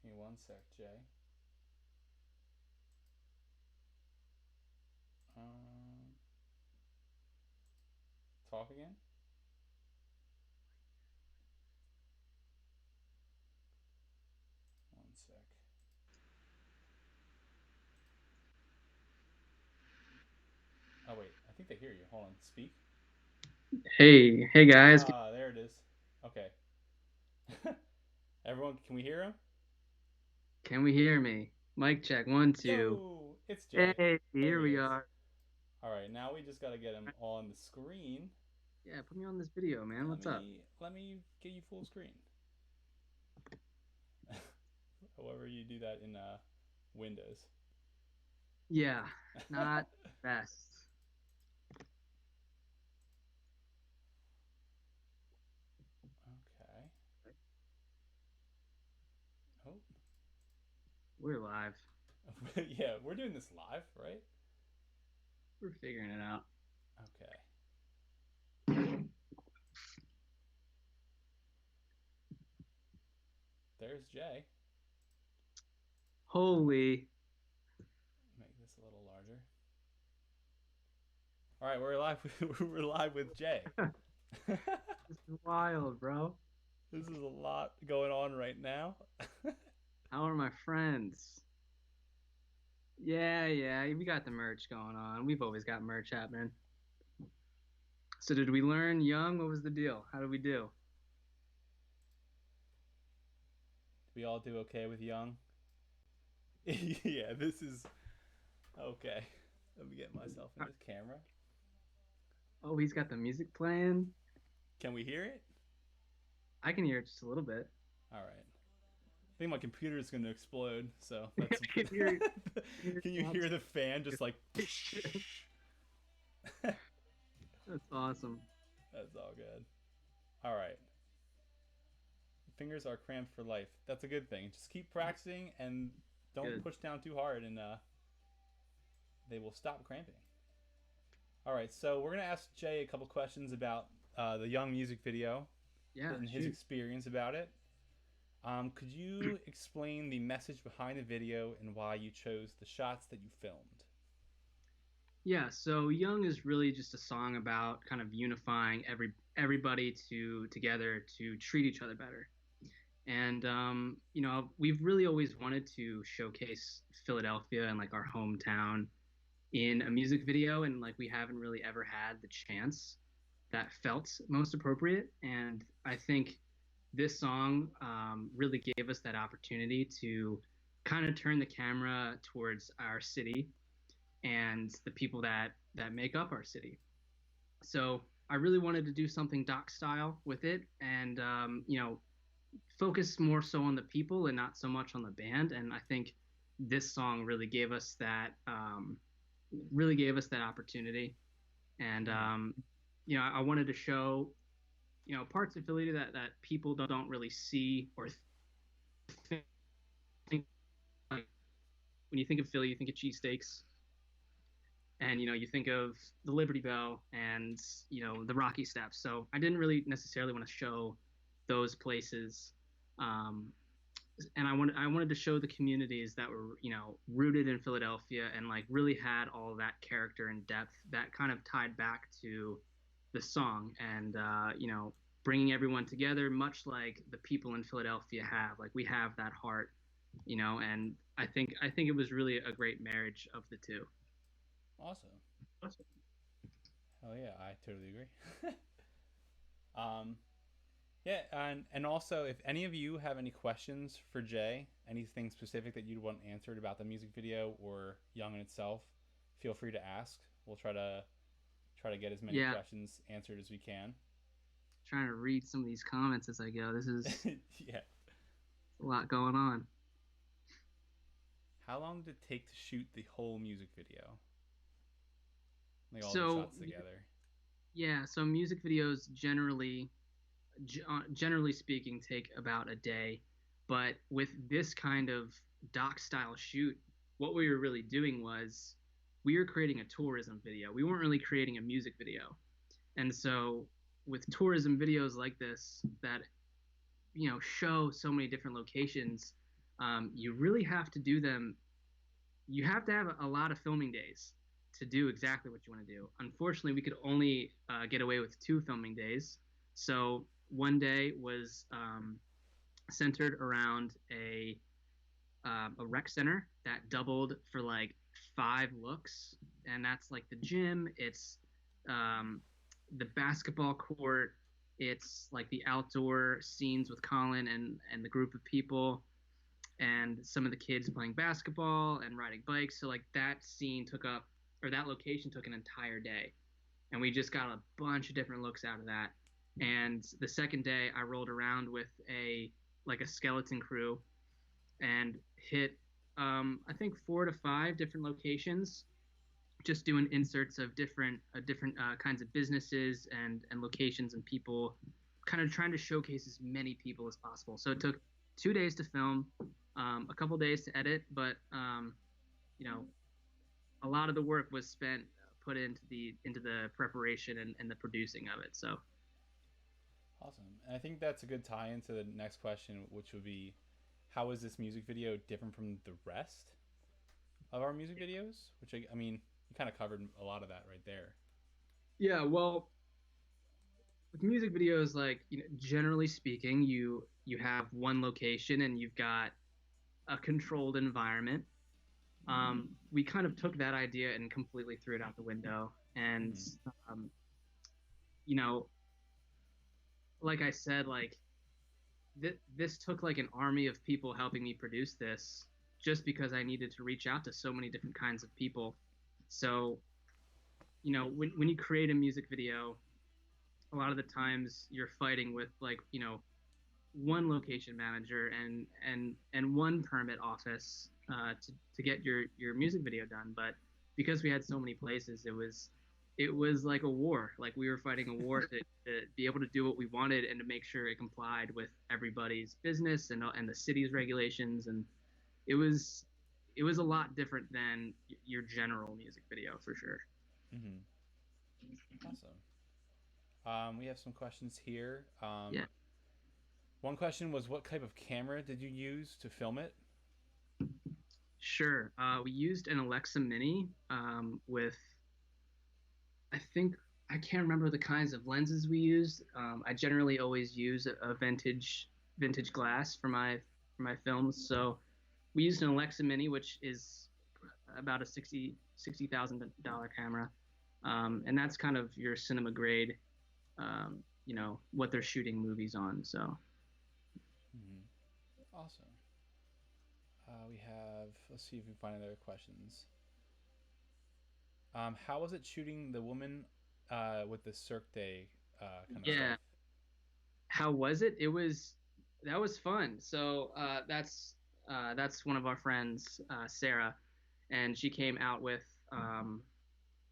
Give me one sec, Jay. Talk again? One sec. Oh, wait. I think they hear you. Hold on. Speak. Hey guys. Ah, there it is. Okay. Everyone, can we hear him? Can we hear me? Mic check, 1, 2. Yo, it's Jay. Hey, There here he we is. are. All right, now we just got to get him on the screen. Yeah, put me on this video, man. What's up? Let me get you full screen. However you do that in Windows. Yeah, not best. Okay. Oh. We're live. Yeah, we're doing this live, right? We're figuring it out. Okay. There's Jay. Holy. Make this a little larger. All right, we're live. We're live with Jay. This is wild, bro. This is a lot going on right now. How are my friends? Yeah, we got the merch going on. We've always got merch happening. So did we learn young? What was the deal? How did we do? We all do okay with Young? Yeah, this is okay. Let me get myself in this camera. Oh, he's got the music playing. Can we hear it? I can hear it just a little bit. All right. I think my computer is going to explode. So that's. Can you Can you hear the fan just like? That's awesome. That's all good. All right. Fingers are cramped for life. That's a good thing. Just keep practicing and don't push down too hard, and they will stop cramping. All right, so we're gonna ask Jay a couple questions about the Young music video and his experience about it. Could you explain the message behind the video and why you chose the shots that you filmed? Yeah, so Young is really just a song about kind of unifying everybody together to treat each other better. And we've really always wanted to showcase Philadelphia and like our hometown in a music video, and like we haven't really ever had the chance that felt most appropriate. And I think this song really gave us that opportunity to kind of turn the camera towards our city and the people that make up our city. So I really wanted to do something doc style with it, and focus more so on the people and not so much on the band. And I think this song really gave us that opportunity. And I wanted to show parts of Philly that people don't really see or think. Like, when you think of Philly, you think of cheesesteaks, and you think of the Liberty Bell and the Rocky Steps. So I didn't really necessarily want to show those places, and I wanted to show the communities that were rooted in Philadelphia and like really had all of that character and depth that kind of tied back to the song, and bringing everyone together, much like the people in Philadelphia have. Like we have that heart, and I think it was really a great marriage of the two. Awesome. Hell yeah, I totally agree. um, yeah, and also, if any of you have any questions for Jay, anything specific that you'd want answered about the music video or Young in itself, feel free to ask. We'll try to get as many questions answered as we can. Trying to read some of these comments as I go. This is yeah, a lot going on. How long did it take to shoot the whole music video? Like all the shots together. Yeah, so music videos generally speaking take about a day, but with this kind of doc style shoot, what we were really doing was we were creating a tourism video. We weren't really creating a music video. And so with tourism videos like this that show so many different locations, you really have to do them. You have to have a lot of filming days to do exactly what you want to do. Unfortunately, we could only get away with 2 filming days. So one day was centered around a rec center that doubled for like 5 looks, and that's like the gym. It's the basketball court. It's like the outdoor scenes with Colin and the group of people, and some of the kids playing basketball and riding bikes. So like that location took an entire day. and we just got a bunch of different looks out of that. And the second day, I rolled around with a skeleton crew and hit I think 4 to 5 different locations, just doing inserts of different kinds of businesses and locations and people, kind of trying to showcase as many people as possible. So it took 2 days to film, a couple days to edit, but you know, a lot of the work was spent put into the preparation and the producing of it. So Awesome. And I think that's a good tie into the next question, which would be, how is this music video different from the rest of our music videos? Which I mean, you kind of covered a lot of that right there. yeah, well, with music videos, like, generally speaking, you have one location and you've got a controlled environment. We kind of took that idea and completely threw it out the window. And um, you know, like I said, like this took like an army of people helping me produce this, just because I needed to reach out to so many different kinds of people. So, when you create a music video, a lot of the times you're fighting with, like, one location manager and one permit office to get your music video done. But because we had so many places, it was like a war. Like, we were fighting a war to be able to do what we wanted and to make sure it complied with everybody's business and the city's regulations. And it was a lot different than your general music video, for sure. Mm-hmm. Awesome. We have some questions here. Yeah. One question was, what type of camera did you use to film it? Sure. We used an Alexa Mini with, I think, I can't remember the kinds of lenses we used. I generally always use a vintage glass for my films. So we used an Alexa Mini, which is about a $60,000 camera, and that's kind of your cinema grade. What they're shooting movies on. So Mm-hmm. Awesome. We have, let's see if we can find other questions. How was it shooting the woman with the Cirque Day kind of yeah, stuff? how was it? That was fun. So that's one of our friends, Sarah, and she came out with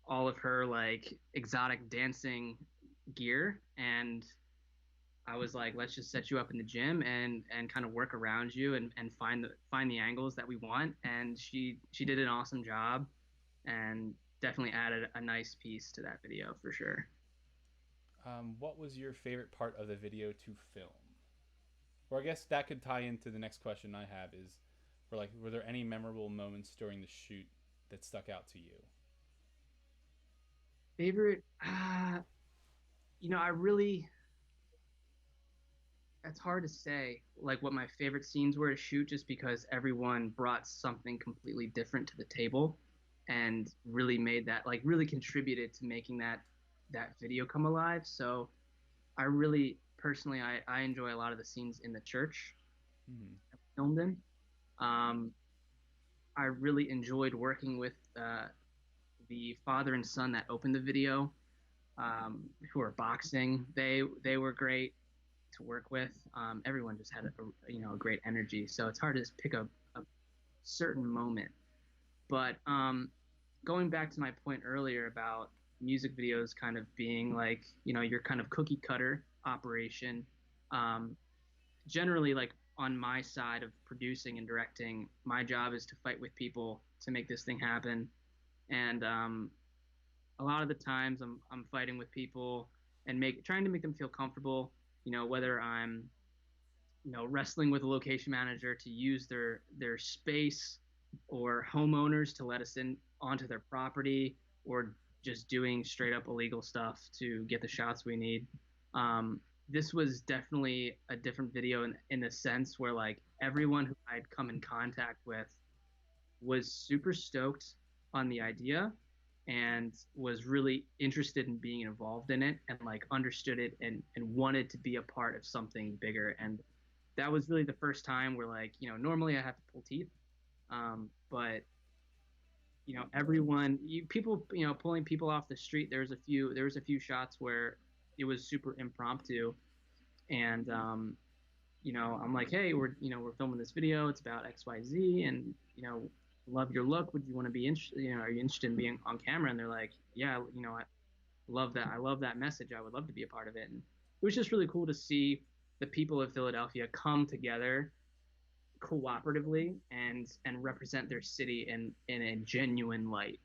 all of her like exotic dancing gear, and I was like, let's just set you up in the gym and kind of work around you and find the angles that we want. And she did an awesome job, and definitely added a nice piece to that video for sure. What was your favorite part of the video to film? Or I guess that could tie into the next question I have is, were there any memorable moments during the shoot that stuck out to you? Favorite, I really, that's hard to say, like, what my favorite scenes were to shoot, just because everyone brought something completely different to the table and really made that, like, really contributed to making that video come alive. So I really personally, I enjoy a lot of the scenes in the church Mm-hmm. I filmed in. um, I really enjoyed working with the father and son that opened the video, who are boxing. They were great to work with. Everyone just had a great energy. So it's hard to pick a certain moment. But going back to my point earlier about music videos kind of being like, your kind of cookie cutter operation. Um, Generally, like, on my side of producing and directing, my job is to fight with people to make this thing happen. And a lot of the times I'm fighting with people and trying to make them feel comfortable. Whether I'm wrestling with a location manager to use their space, or homeowners to let us in onto their property, or just doing straight up illegal stuff to get the shots we need. This was definitely a different video in the sense where, like, everyone who I'd come in contact with was super stoked on the idea and was really interested in being involved in it, and like understood it and wanted to be a part of something bigger. And that was really the first time where, like, normally I have to pull teeth, but everyone, people, pulling people off the street. There was a few shots where it was super impromptu, and I'm like, hey, we're filming this video. It's about XYZ, and love your look. Would you want to be interested? Are you interested in being on camera? And they're like, yeah, I love that. I love that message. I would love to be a part of it. And it was just really cool to see the people of Philadelphia come together cooperatively and represent their city in a genuine light.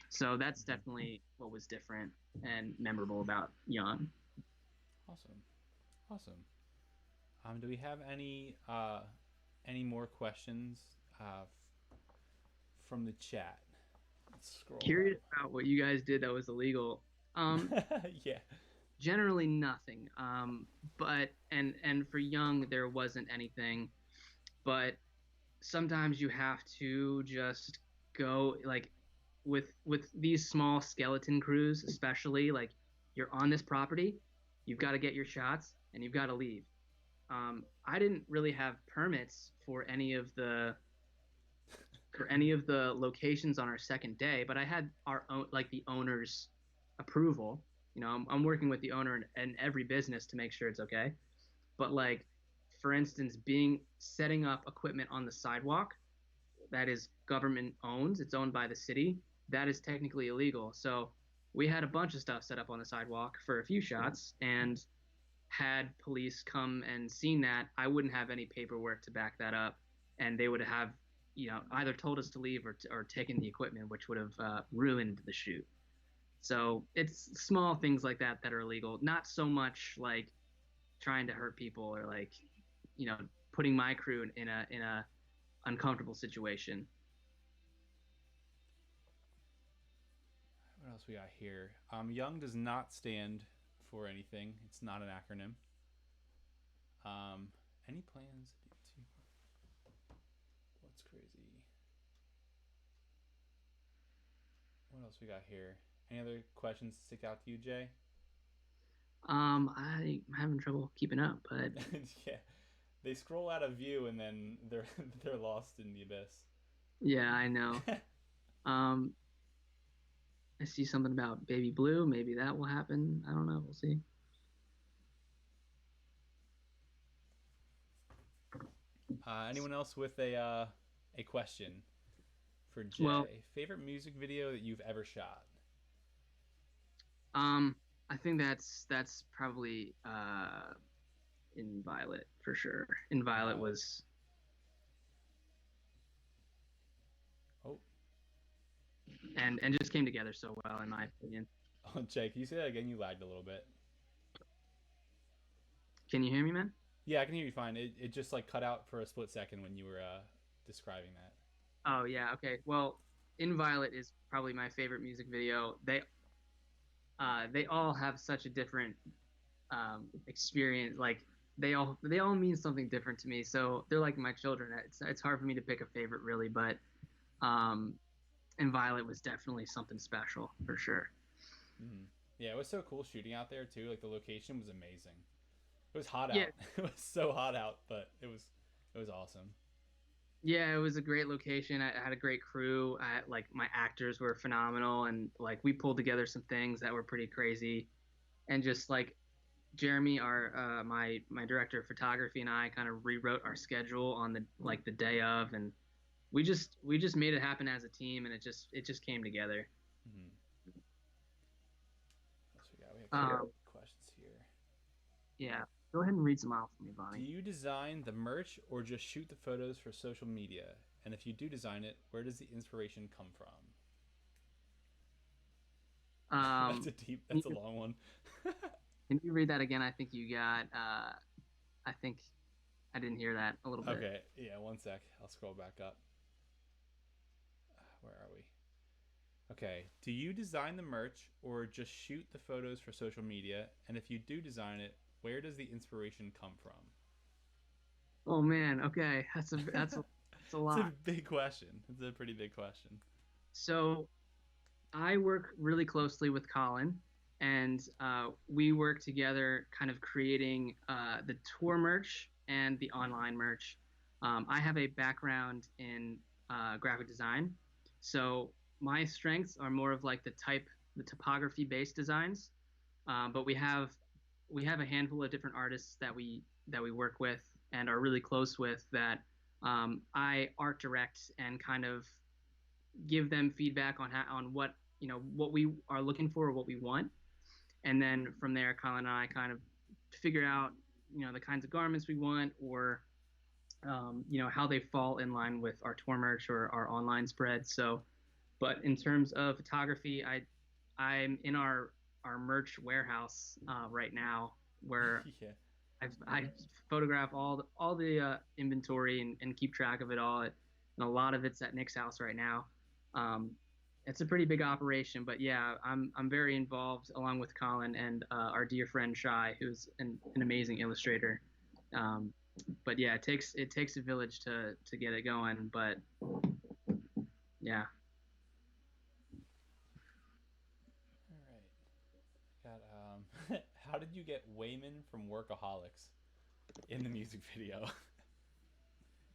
So that's definitely what was different and memorable about Young. Awesome, awesome. Do we have any more questions from the chat? Let's scroll Curious about what you guys did that was illegal. Yeah. Generally nothing. But and for Young there wasn't anything. But sometimes you have to just go, like, with these small skeleton crews, especially, like, you're on this property, you've got to get your shots and you've got to leave. I didn't really have permits for any of the locations on our second day, but I had our own, like, the owner's approval. I'm working with the owner in every business to make sure it's okay. But, like, for instance, setting up equipment on the sidewalk that is government owned, it's owned by the city, that is technically illegal. So we had a bunch of stuff set up on the sidewalk for a few shots, and had police come and seen that, I wouldn't have any paperwork to back that up, and they would have, either told us to leave or taken the equipment, which would have ruined the shoot. So it's small things like that are illegal. Not so much like trying to hurt people or, like, putting my crew in a uncomfortable situation. What else we got here? Young does not stand for anything. It's not an acronym. Any plans to? What's crazy? What else we got here? Any other questions stick out to you, Jay? I'm having trouble keeping up, but Yeah, they scroll out of view and then they're lost in the abyss. yeah, I know. I see something about Baby Blue. Maybe that will happen. I don't know. We'll see. Anyone else with a question for Jay? Well, favorite music video that you've ever shot? I think that's probably In Violet for sure. In Violet was. Oh. And just came together so well, in my opinion. Oh, Jay, can you say that again? You lagged a little bit. Can you hear me, man? Yeah, I can hear you fine. It just, like, cut out for a split second when you were describing that. Oh yeah, okay. Well, In Violet is probably my favorite music video. They all have such a different experience. Like, they all mean something different to me. So they're like my children. It's hard for me to pick a favorite, really, but In Violet was definitely something special for sure. Mm-hmm. Yeah, it was so cool shooting out there too. Like, the location was amazing. It was hot Yeah. out. It was so hot out, but it was awesome. Yeah, it was a great location. I had a great crew. Like, my actors were phenomenal, and, like, we pulled together some things that were pretty crazy. And just, like, Jeremy, our my director of photography, and I kind of rewrote our schedule on the day of, and we just made it happen as a team, and it just came together. Mm-hmm. What else we got? We have a couple questions here. Yeah. Go ahead and read some out for me, Bonnie. Do you design the merch or just shoot the photos for social media? And if you do design it, where does the inspiration come from? That's a long one. Can you read that again? I think you got, I think I didn't hear that a little bit. Okay, yeah, one sec. I'll scroll back up. Where are we? Okay, do you design the merch or just shoot the photos for social media? And if you do design it, where does the inspiration come from? Oh man, okay, that's a lot. It's a big question. It's a pretty big question. So, I work really closely with Colin, and we work together, kind of creating the tour merch and the online merch. I have a background in graphic design, so my strengths are more of like the topography based designs, but we have a handful of different artists that we work with and are really close with that I art direct and kind of give them feedback on what what we are looking for or what we want, and then from there, Colin and I kind of figure out the kinds of garments we want or how they fall in line with our tour merch or our online spread. So, but in terms of photography, I'm in our merch warehouse right now where Yeah. I photograph all the inventory and keep track of it all. And a lot of it's at Nick's house right now. Um, it's a pretty big operation, but yeah, I'm very involved along with Colin and our dear friend Shai, who's an amazing illustrator. Um, but yeah, it takes a village to get it going. But yeah, All right. Got how did you get Wayman from Workaholics in the music video?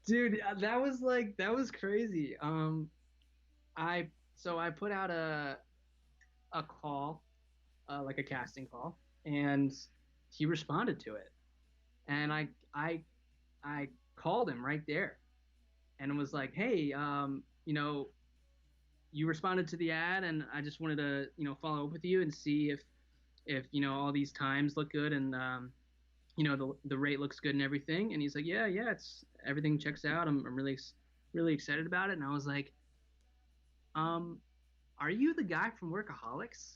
dude, that was crazy. I so I put out a call, like a casting call, and he responded to it. And I called him right there and was like, hey, you responded to the ad, and I just wanted to follow up with you and see if all these times look good and the rate looks good and everything. And he's like, yeah, it's everything checks out. I'm really excited about it. And I was like, um, are you the guy from Workaholics?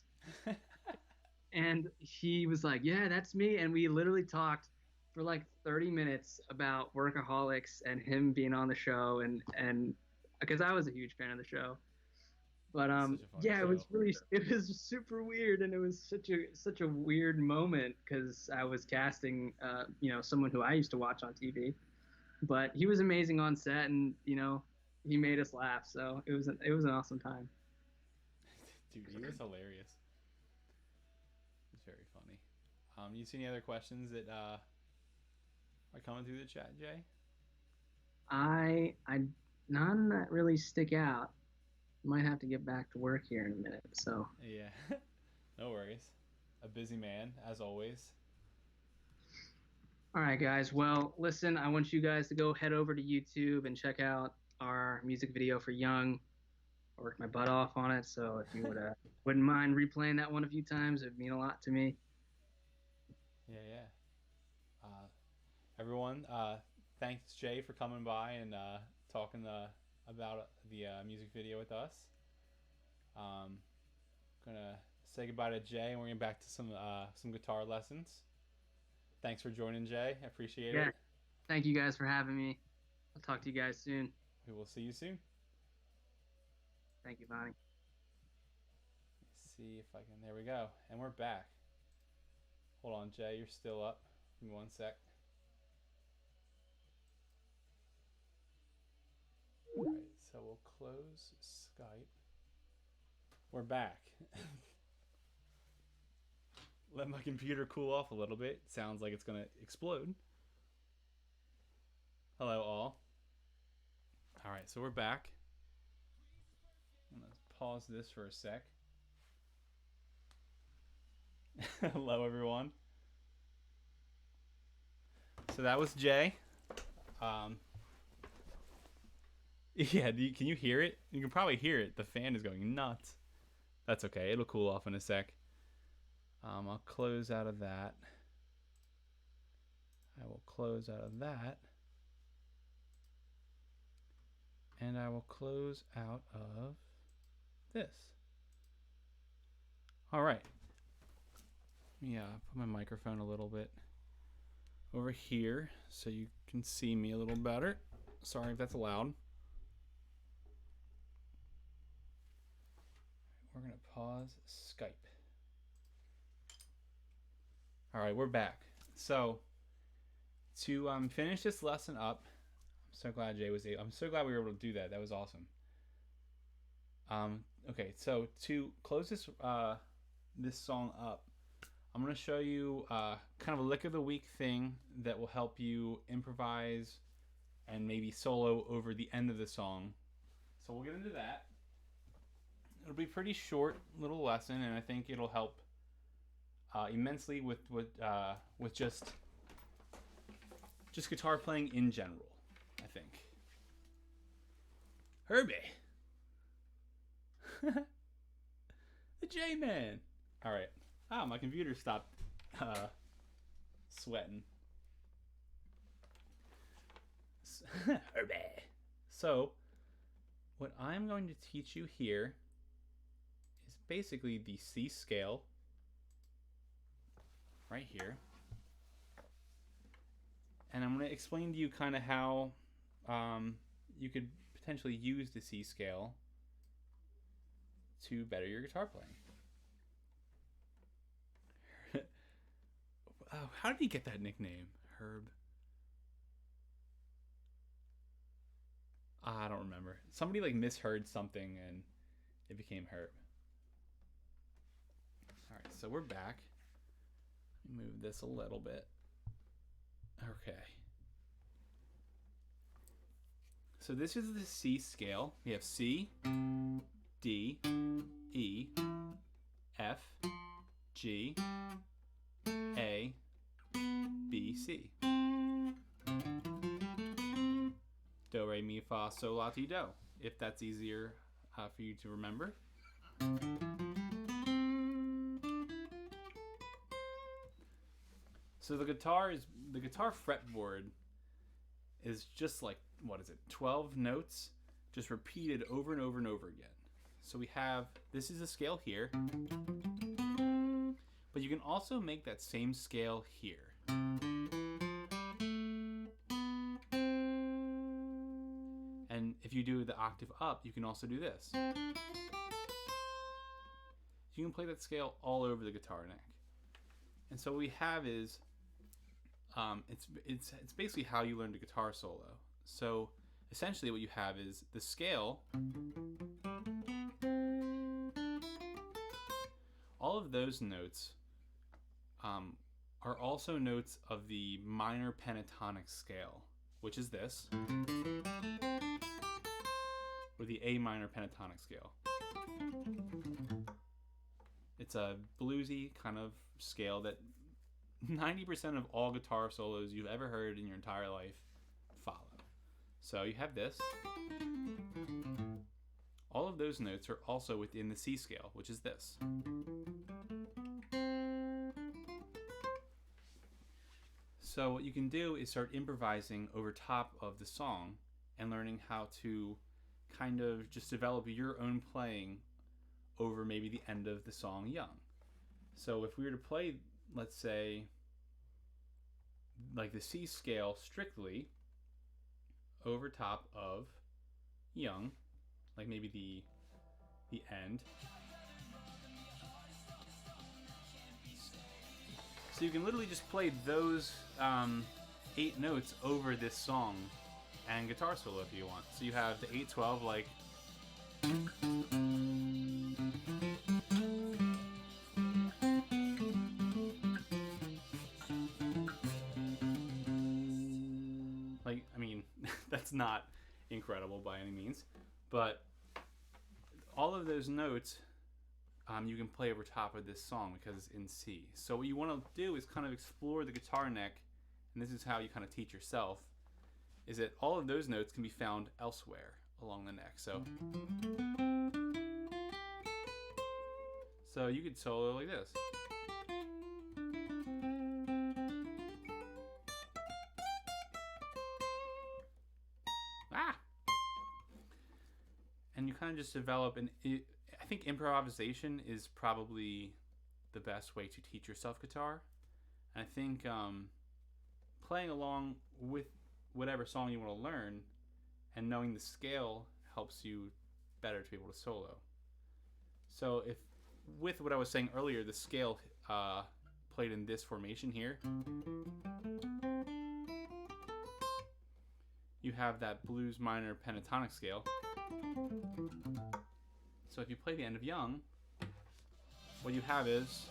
And he was like, yeah, that's me. And we literally talked for like 30 minutes about Workaholics and him being on the show, and because I was a huge fan of the show. But Such a funny yeah, show. it was super weird, and it was such a weird moment because I was casting someone who I used to watch on TV. But he was amazing on set, and he made us laugh, so it was an awesome time. Dude, he was hilarious. It's very funny. You see any other questions that are coming through the chat, Jay? I none that really stick out. Might have to get back to work here in a minute. So Yeah. No worries. A busy man, as always. all right, guys. Well, listen, I want you guys to go head over to YouTube and check out our music video for Young. I worked my butt off on it, so if you wouldn't mind replaying that one a few times, it'd mean a lot to me. Yeah. Everyone, thanks Jay for coming by and talking about the music video with us. Gonna say goodbye to Jay, and we're gonna get back to some guitar lessons. Thanks for joining, Jay. I appreciate Yeah. it. Thank you guys for having me. I'll talk to you guys soon. We will see you soon. Thank you, Bonnie. Let's see if I can. There we go, and we're back. Hold on, Jay. You're still up. Give me 1 sec. Alright, so we'll close Skype. We're back. Let my computer cool off a little bit. Sounds like it's gonna explode. Hello, all. Alright, so we're back. I'm gonna pause this for a sec. Hello, everyone. So that was Jay. Yeah, can you hear it? You can probably hear it. The fan is going nuts. That's okay. It'll cool off in a sec. I'll close out of that. I will close out of that. And I will close out of this. All right. Yeah, put my microphone a little bit over here so you can see me a little better. Sorry if that's loud. We're going to pause Skype. All right, we're back. So to finish this lesson up, I'm so glad Jay was able. I'm so glad we were able to do that. That was awesome. Okay, so to close this song up, I'm going to show you kind of a lick of the week thing that will help you improvise and maybe solo over the end of the song. So we'll get into that. it'll be a pretty short little lesson, and I think it'll help immensely with just guitar playing in general, I think. Herbie. The J-Man. All right. Ah, my computer stopped sweating. Herbie. So, what I'm going to teach you here is basically the C scale right here. And I'm going to explain to you kind of how you could potentially use the C scale to better your guitar playing. Oh, how did he get that nickname? Herb. I don't remember. Somebody like misheard something and it became Herb. Alright, so we're back. Move this a little bit. Okay. So this is the C scale. We have C, D, E, F, G, A, B, C. Do, re, mi, fa, sol, la, ti, do. If that's easier for you to remember. So the guitar fretboard is just like, what is it, 12 notes just repeated over and over and over again. So we have, this is a scale here, but you can also make that same scale here. And if you do the octave up, you can also do this. You can play that scale all over the guitar neck. And so what we have is, it's basically how you learn the guitar solo. So essentially what you have is the scale. All of those notes are also notes of the minor pentatonic scale, which is this, or the A minor pentatonic scale. It's a bluesy kind of scale that 90% of all guitar solos you've ever heard in your entire life follow. So you have this. All of those notes are also within the C scale, which is this. So what you can do is start improvising over top of the song and learning how to kind of just develop your own playing over maybe the end of the song Young. So if we were to play, let's say, like the C scale strictly over top of Young, like maybe the end. So you can literally just play those 8 notes over this song and guitar solo if you want. So you have the 8/12 like. Like, I mean, that's not incredible by any means, but all of those notes you can play over top of this song because it's in C. So what you want to do is kind of explore the guitar neck, and this is how you kind of teach yourself, is that all of those notes can be found elsewhere along the neck. So you could solo like this. And you kind of just develop I think improvisation is probably the best way to teach yourself guitar. And I think playing along with whatever song you want to learn and knowing the scale helps you better to be able to solo. So if, with what I was saying earlier, the scale played in this formation here, you have that blues minor pentatonic scale. So if you play the end of Young, what you have is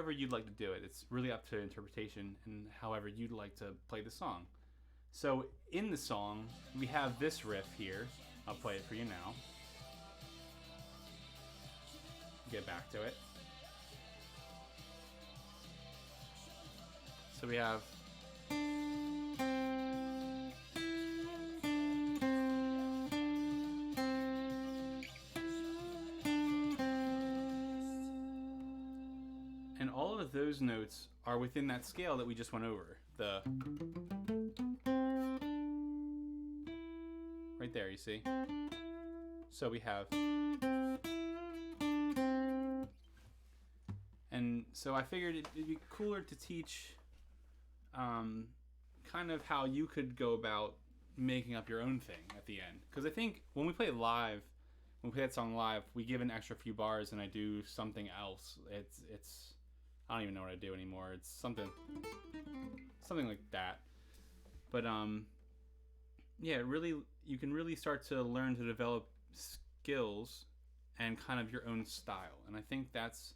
however you'd like to do it. It's really up to interpretation and however you'd like to play the song. So in the song, we have this riff here. I'll play it for you now. Get back to it. So we have and all of those notes are within that scale that we just went over. The right there, you see? So we have, and so I figured it'd be cooler to teach kind of how you could go about making up your own thing at the end. Because I think when we play it live, when we play that song live, we give an extra few bars and I do something else. It's I don't even know what I do anymore. It's something like that. But yeah, really, you can really start to learn to develop skills and kind of your own style. And I think that's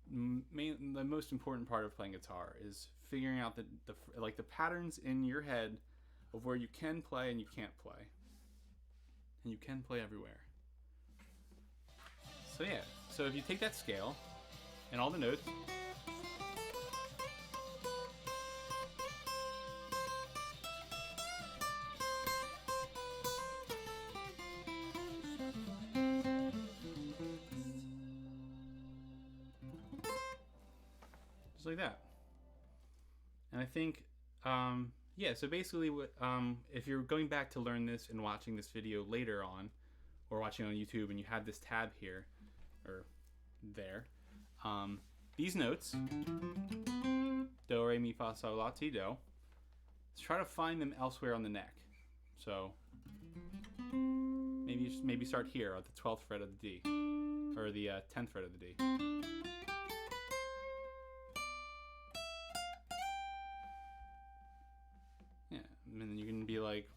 the most important part of playing guitar is figuring out the patterns in your head of where you can play and you can't play. And you can play everywhere. So yeah, so if you take that scale and all the notes, just like that. And I think, yeah, so basically what, if you're going back to learn this and watching this video later on, or watching on YouTube and you have this tab here, or there, these notes, do, re, mi, fa, sol, la, ti, do, let's try to find them elsewhere on the neck. So maybe start here at the 12th fret of the D, or the 10th fret of the D. Yeah, and then you can be like,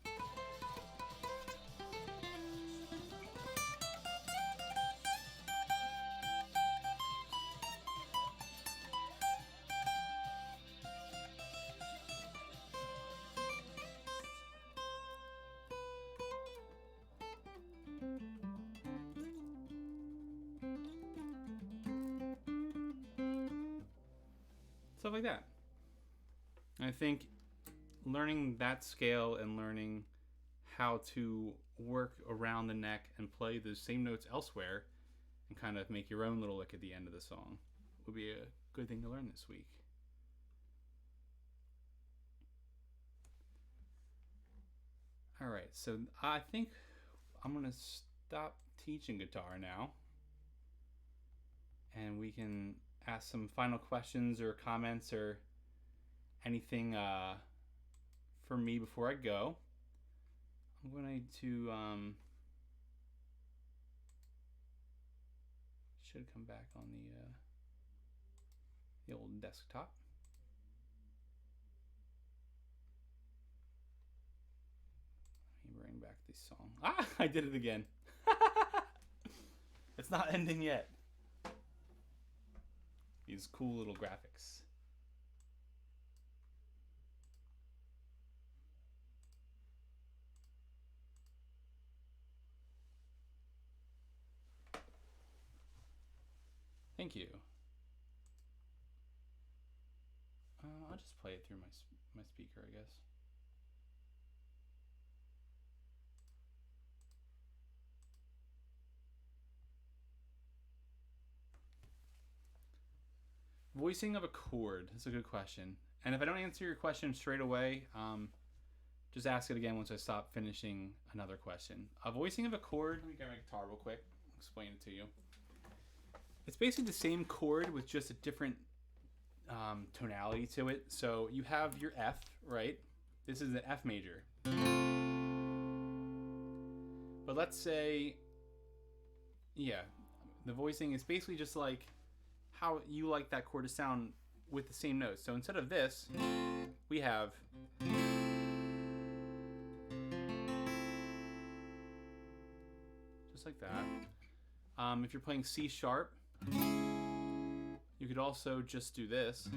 stuff like that. And I think learning that scale and learning how to work around the neck and play those same notes elsewhere and kind of make your own little lick at the end of the song would be a good thing to learn this week. All right, so I think I'm going to stop teaching guitar now, and we can ask some final questions or comments or anything for me before I go. I'm going to should come back on the old desktop. Let me bring back this song. Ah, I did it again. It's not ending yet. These cool little graphics. Thank you. I'll just play it through my speaker, I guess. Voicing of a chord. That's a good question. And if I don't answer your question straight away, just ask it again once I stop finishing another question. Voicing of a chord. Let me grab my guitar real quick. Explain it to you. It's basically the same chord with just a different tonality to it. So you have your F, right? This is the F major. But let's say, yeah, the voicing is basically just like how you like that chord to sound with the same notes. So instead of this, we have just like that. If you're playing C sharp, you You could also just do this.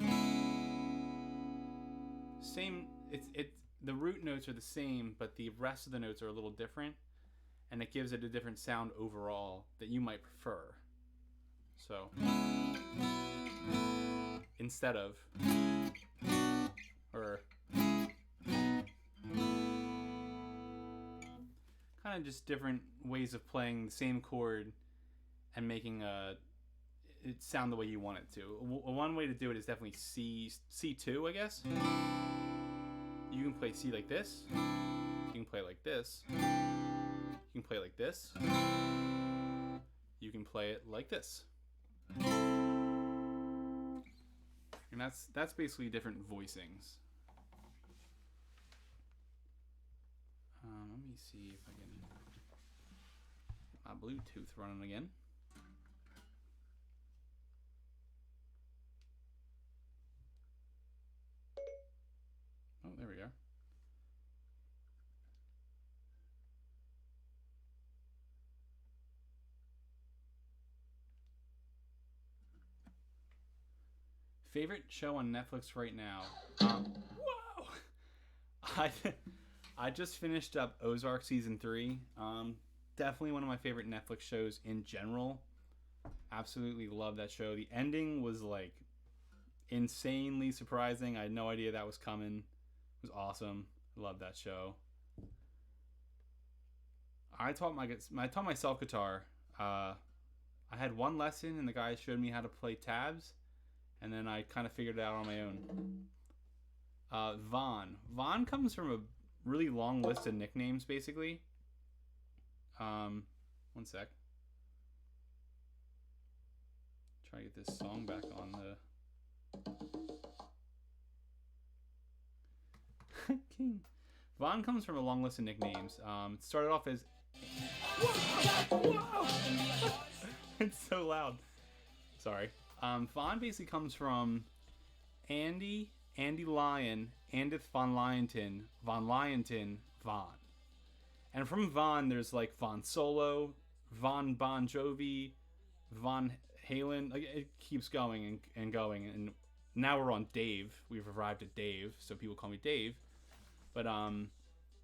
Same, the root notes are the same, but the rest of the notes are a little different, and it gives it a different sound overall that you might prefer. So, instead of, or kind of just different ways of playing the same chord and making it sound the way you want it to. One way to do it is definitely C2, I guess. You can play C like this. You can play like this. You can play like this. You can play it like this. And that's basically different voicings. Let me see if I can get my Bluetooth running again. Oh, there we go. Favorite show on Netflix right now? Whoa! I just finished up Ozark season 3. Definitely one of my favorite Netflix shows in general. Absolutely love that show. The ending was like insanely surprising. I had no idea that was coming. It was awesome. Love that show. I taught myself guitar. I had one lesson and the guy showed me how to play tabs, and then I kind of figured it out on my own. Vaughn comes from a really long list of nicknames, basically. One sec. Try to get this song back on the King. Vaughn comes from a long list of nicknames. It started off as Whoa! It's so loud. Sorry. Vaughn basically comes from Andy Lyon, Andith von Lionton, Vaughn. And from Vaughn, there's like Von Solo, Von Bon Jovi, Von Halen. Like, it keeps going and going. And now we're on Dave. We've arrived at Dave, so people call me Dave. But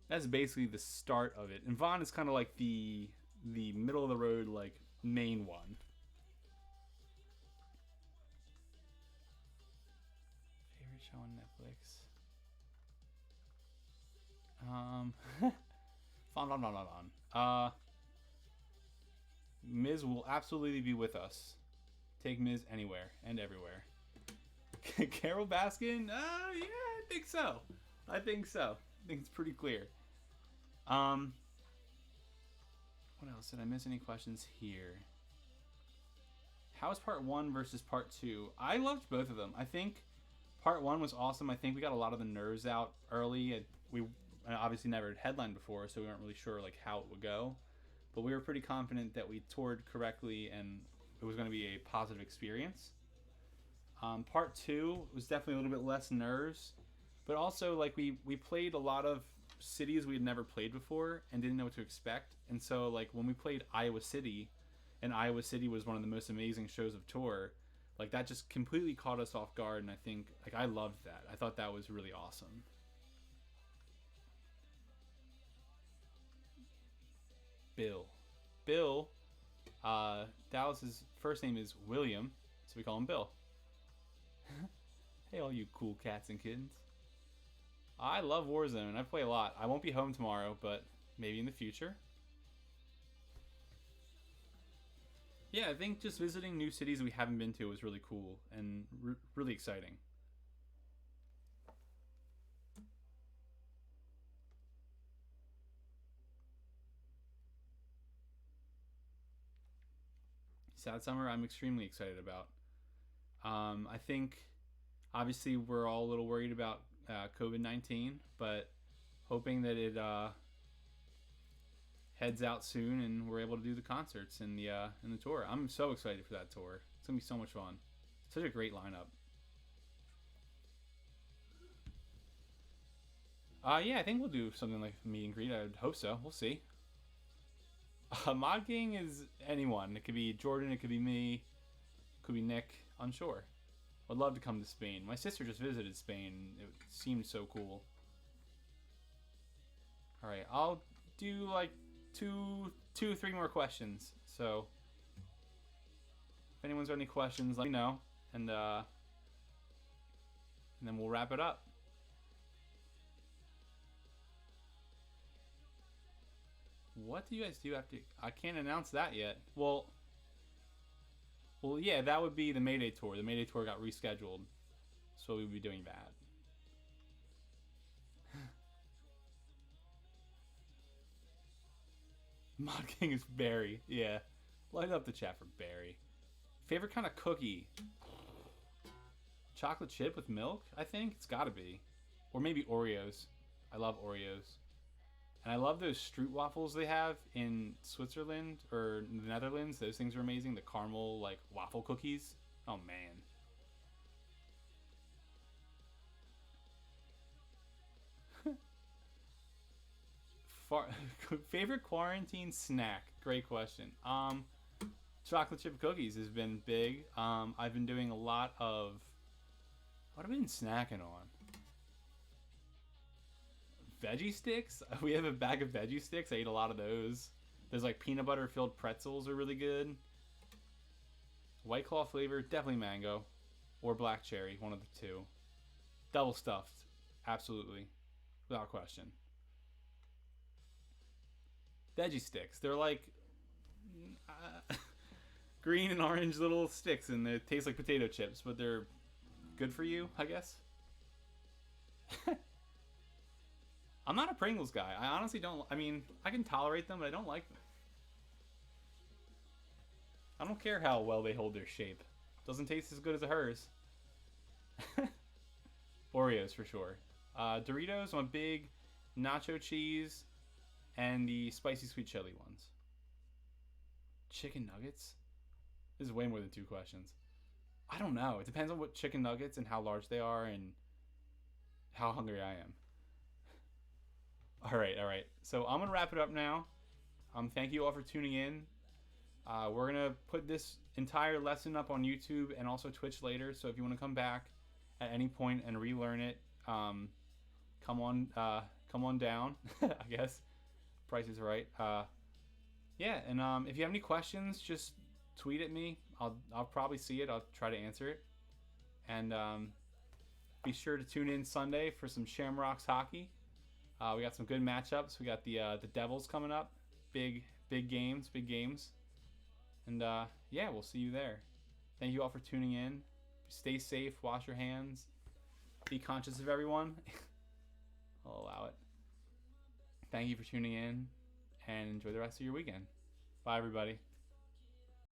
that's basically the start of it. And Vaughn is kind of like the middle of the road, like main one. Favorite show on Netflix? Fun. Miz will absolutely be with us. Take Miz anywhere and everywhere. Carol Baskin? Yeah, I think so. I think it's pretty clear. What else? Did I miss any questions here? How's part 1 versus part 2? I loved both of them. I think part 1 was awesome. I think we got a lot of the nerves out early. We obviously never had headlined before, so we weren't really sure like how it would go. But we were pretty confident that we toured correctly and it was going to be a positive experience. Part 2 was definitely a little bit less nerves, but also like we played a lot of cities we had never played before and didn't know what to expect. And so like when we played Iowa City, and Iowa City was one of the most amazing shows of tour, like that just completely caught us off guard. And I think like I loved that. I thought that was really awesome. Bill, Dallas's first name is William, so we call him Bill. Hey, all you cool cats and kittens. I love Warzone. I play a lot. I won't be home tomorrow, but maybe in the future. Yeah, I think just visiting new cities we haven't been to was really cool and really exciting. Sad Summer, I'm extremely excited about. I think, obviously, we're all a little worried about COVID-19, but hoping that it heads out soon and we're able to do the concerts and the tour. I'm so excited for that tour. It's gonna be so much fun. Such a great lineup. Yeah, I think we'll do something like a meet and greet. I would hope so. We'll see. Mod Gang is anyone. It could be Jordan. It could be me. It could be Nick. Unsure. Would love to come to Spain. My sister just visited Spain. It seemed so cool. All right, I'll do like two, 3 more questions. So if anyone's got any questions, let me know, and then we'll wrap it up. What do you guys do after? I can't announce that yet. Well, yeah, that would be the Mayday tour. The Mayday tour got rescheduled, so we would be doing that. Mod King is Barry. Yeah, light up the chat for Barry. Favorite kind of cookie? Chocolate chip with milk? I think it's got to be, or maybe Oreos. I love Oreos. And I love those Stroopwafels they have in Switzerland or the Netherlands. Those things are amazing. The caramel, like, waffle cookies. Oh, man. Favorite quarantine snack? Great question. Chocolate chip cookies has been big. I've been doing a lot of... What have I been snacking on? Veggie sticks? We have a bag of veggie sticks. I ate a lot of those. There's like peanut butter filled pretzels are really good. White Claw flavor, definitely mango. Or black cherry, one of the two. Double stuffed, absolutely. Without question. Veggie sticks. They're like green and orange little sticks, and they taste like potato chips, but they're good for you, I guess. I'm not a Pringles guy. I honestly don't... I mean, I can tolerate them, but I don't like them. I don't care how well they hold their shape. Doesn't taste as good as a hers. Oreos, for sure. Doritos, I'm a big nacho cheese and the spicy sweet chili ones. Chicken nuggets? This is way more than 2 questions. I don't know. It depends on what chicken nuggets and how large they are and how hungry I am. All right. So I'm going to wrap it up now. Thank you all for tuning in. We're going to put this entire lesson up on YouTube and also Twitch later. So if you want to come back at any point and relearn it, come on down, I guess. Price is right. Yeah, and if you have any questions, just tweet at me. I'll probably see it. I'll try to answer it. And be sure to tune in Sunday for some Shamrocks hockey. We got some good matchups. We got the Devils coming up. Big games. And yeah, we'll see you there. Thank you all for tuning in. Stay safe. Wash your hands. Be conscious of everyone. I'll allow it. Thank you for tuning in. And enjoy the rest of your weekend. Bye, everybody.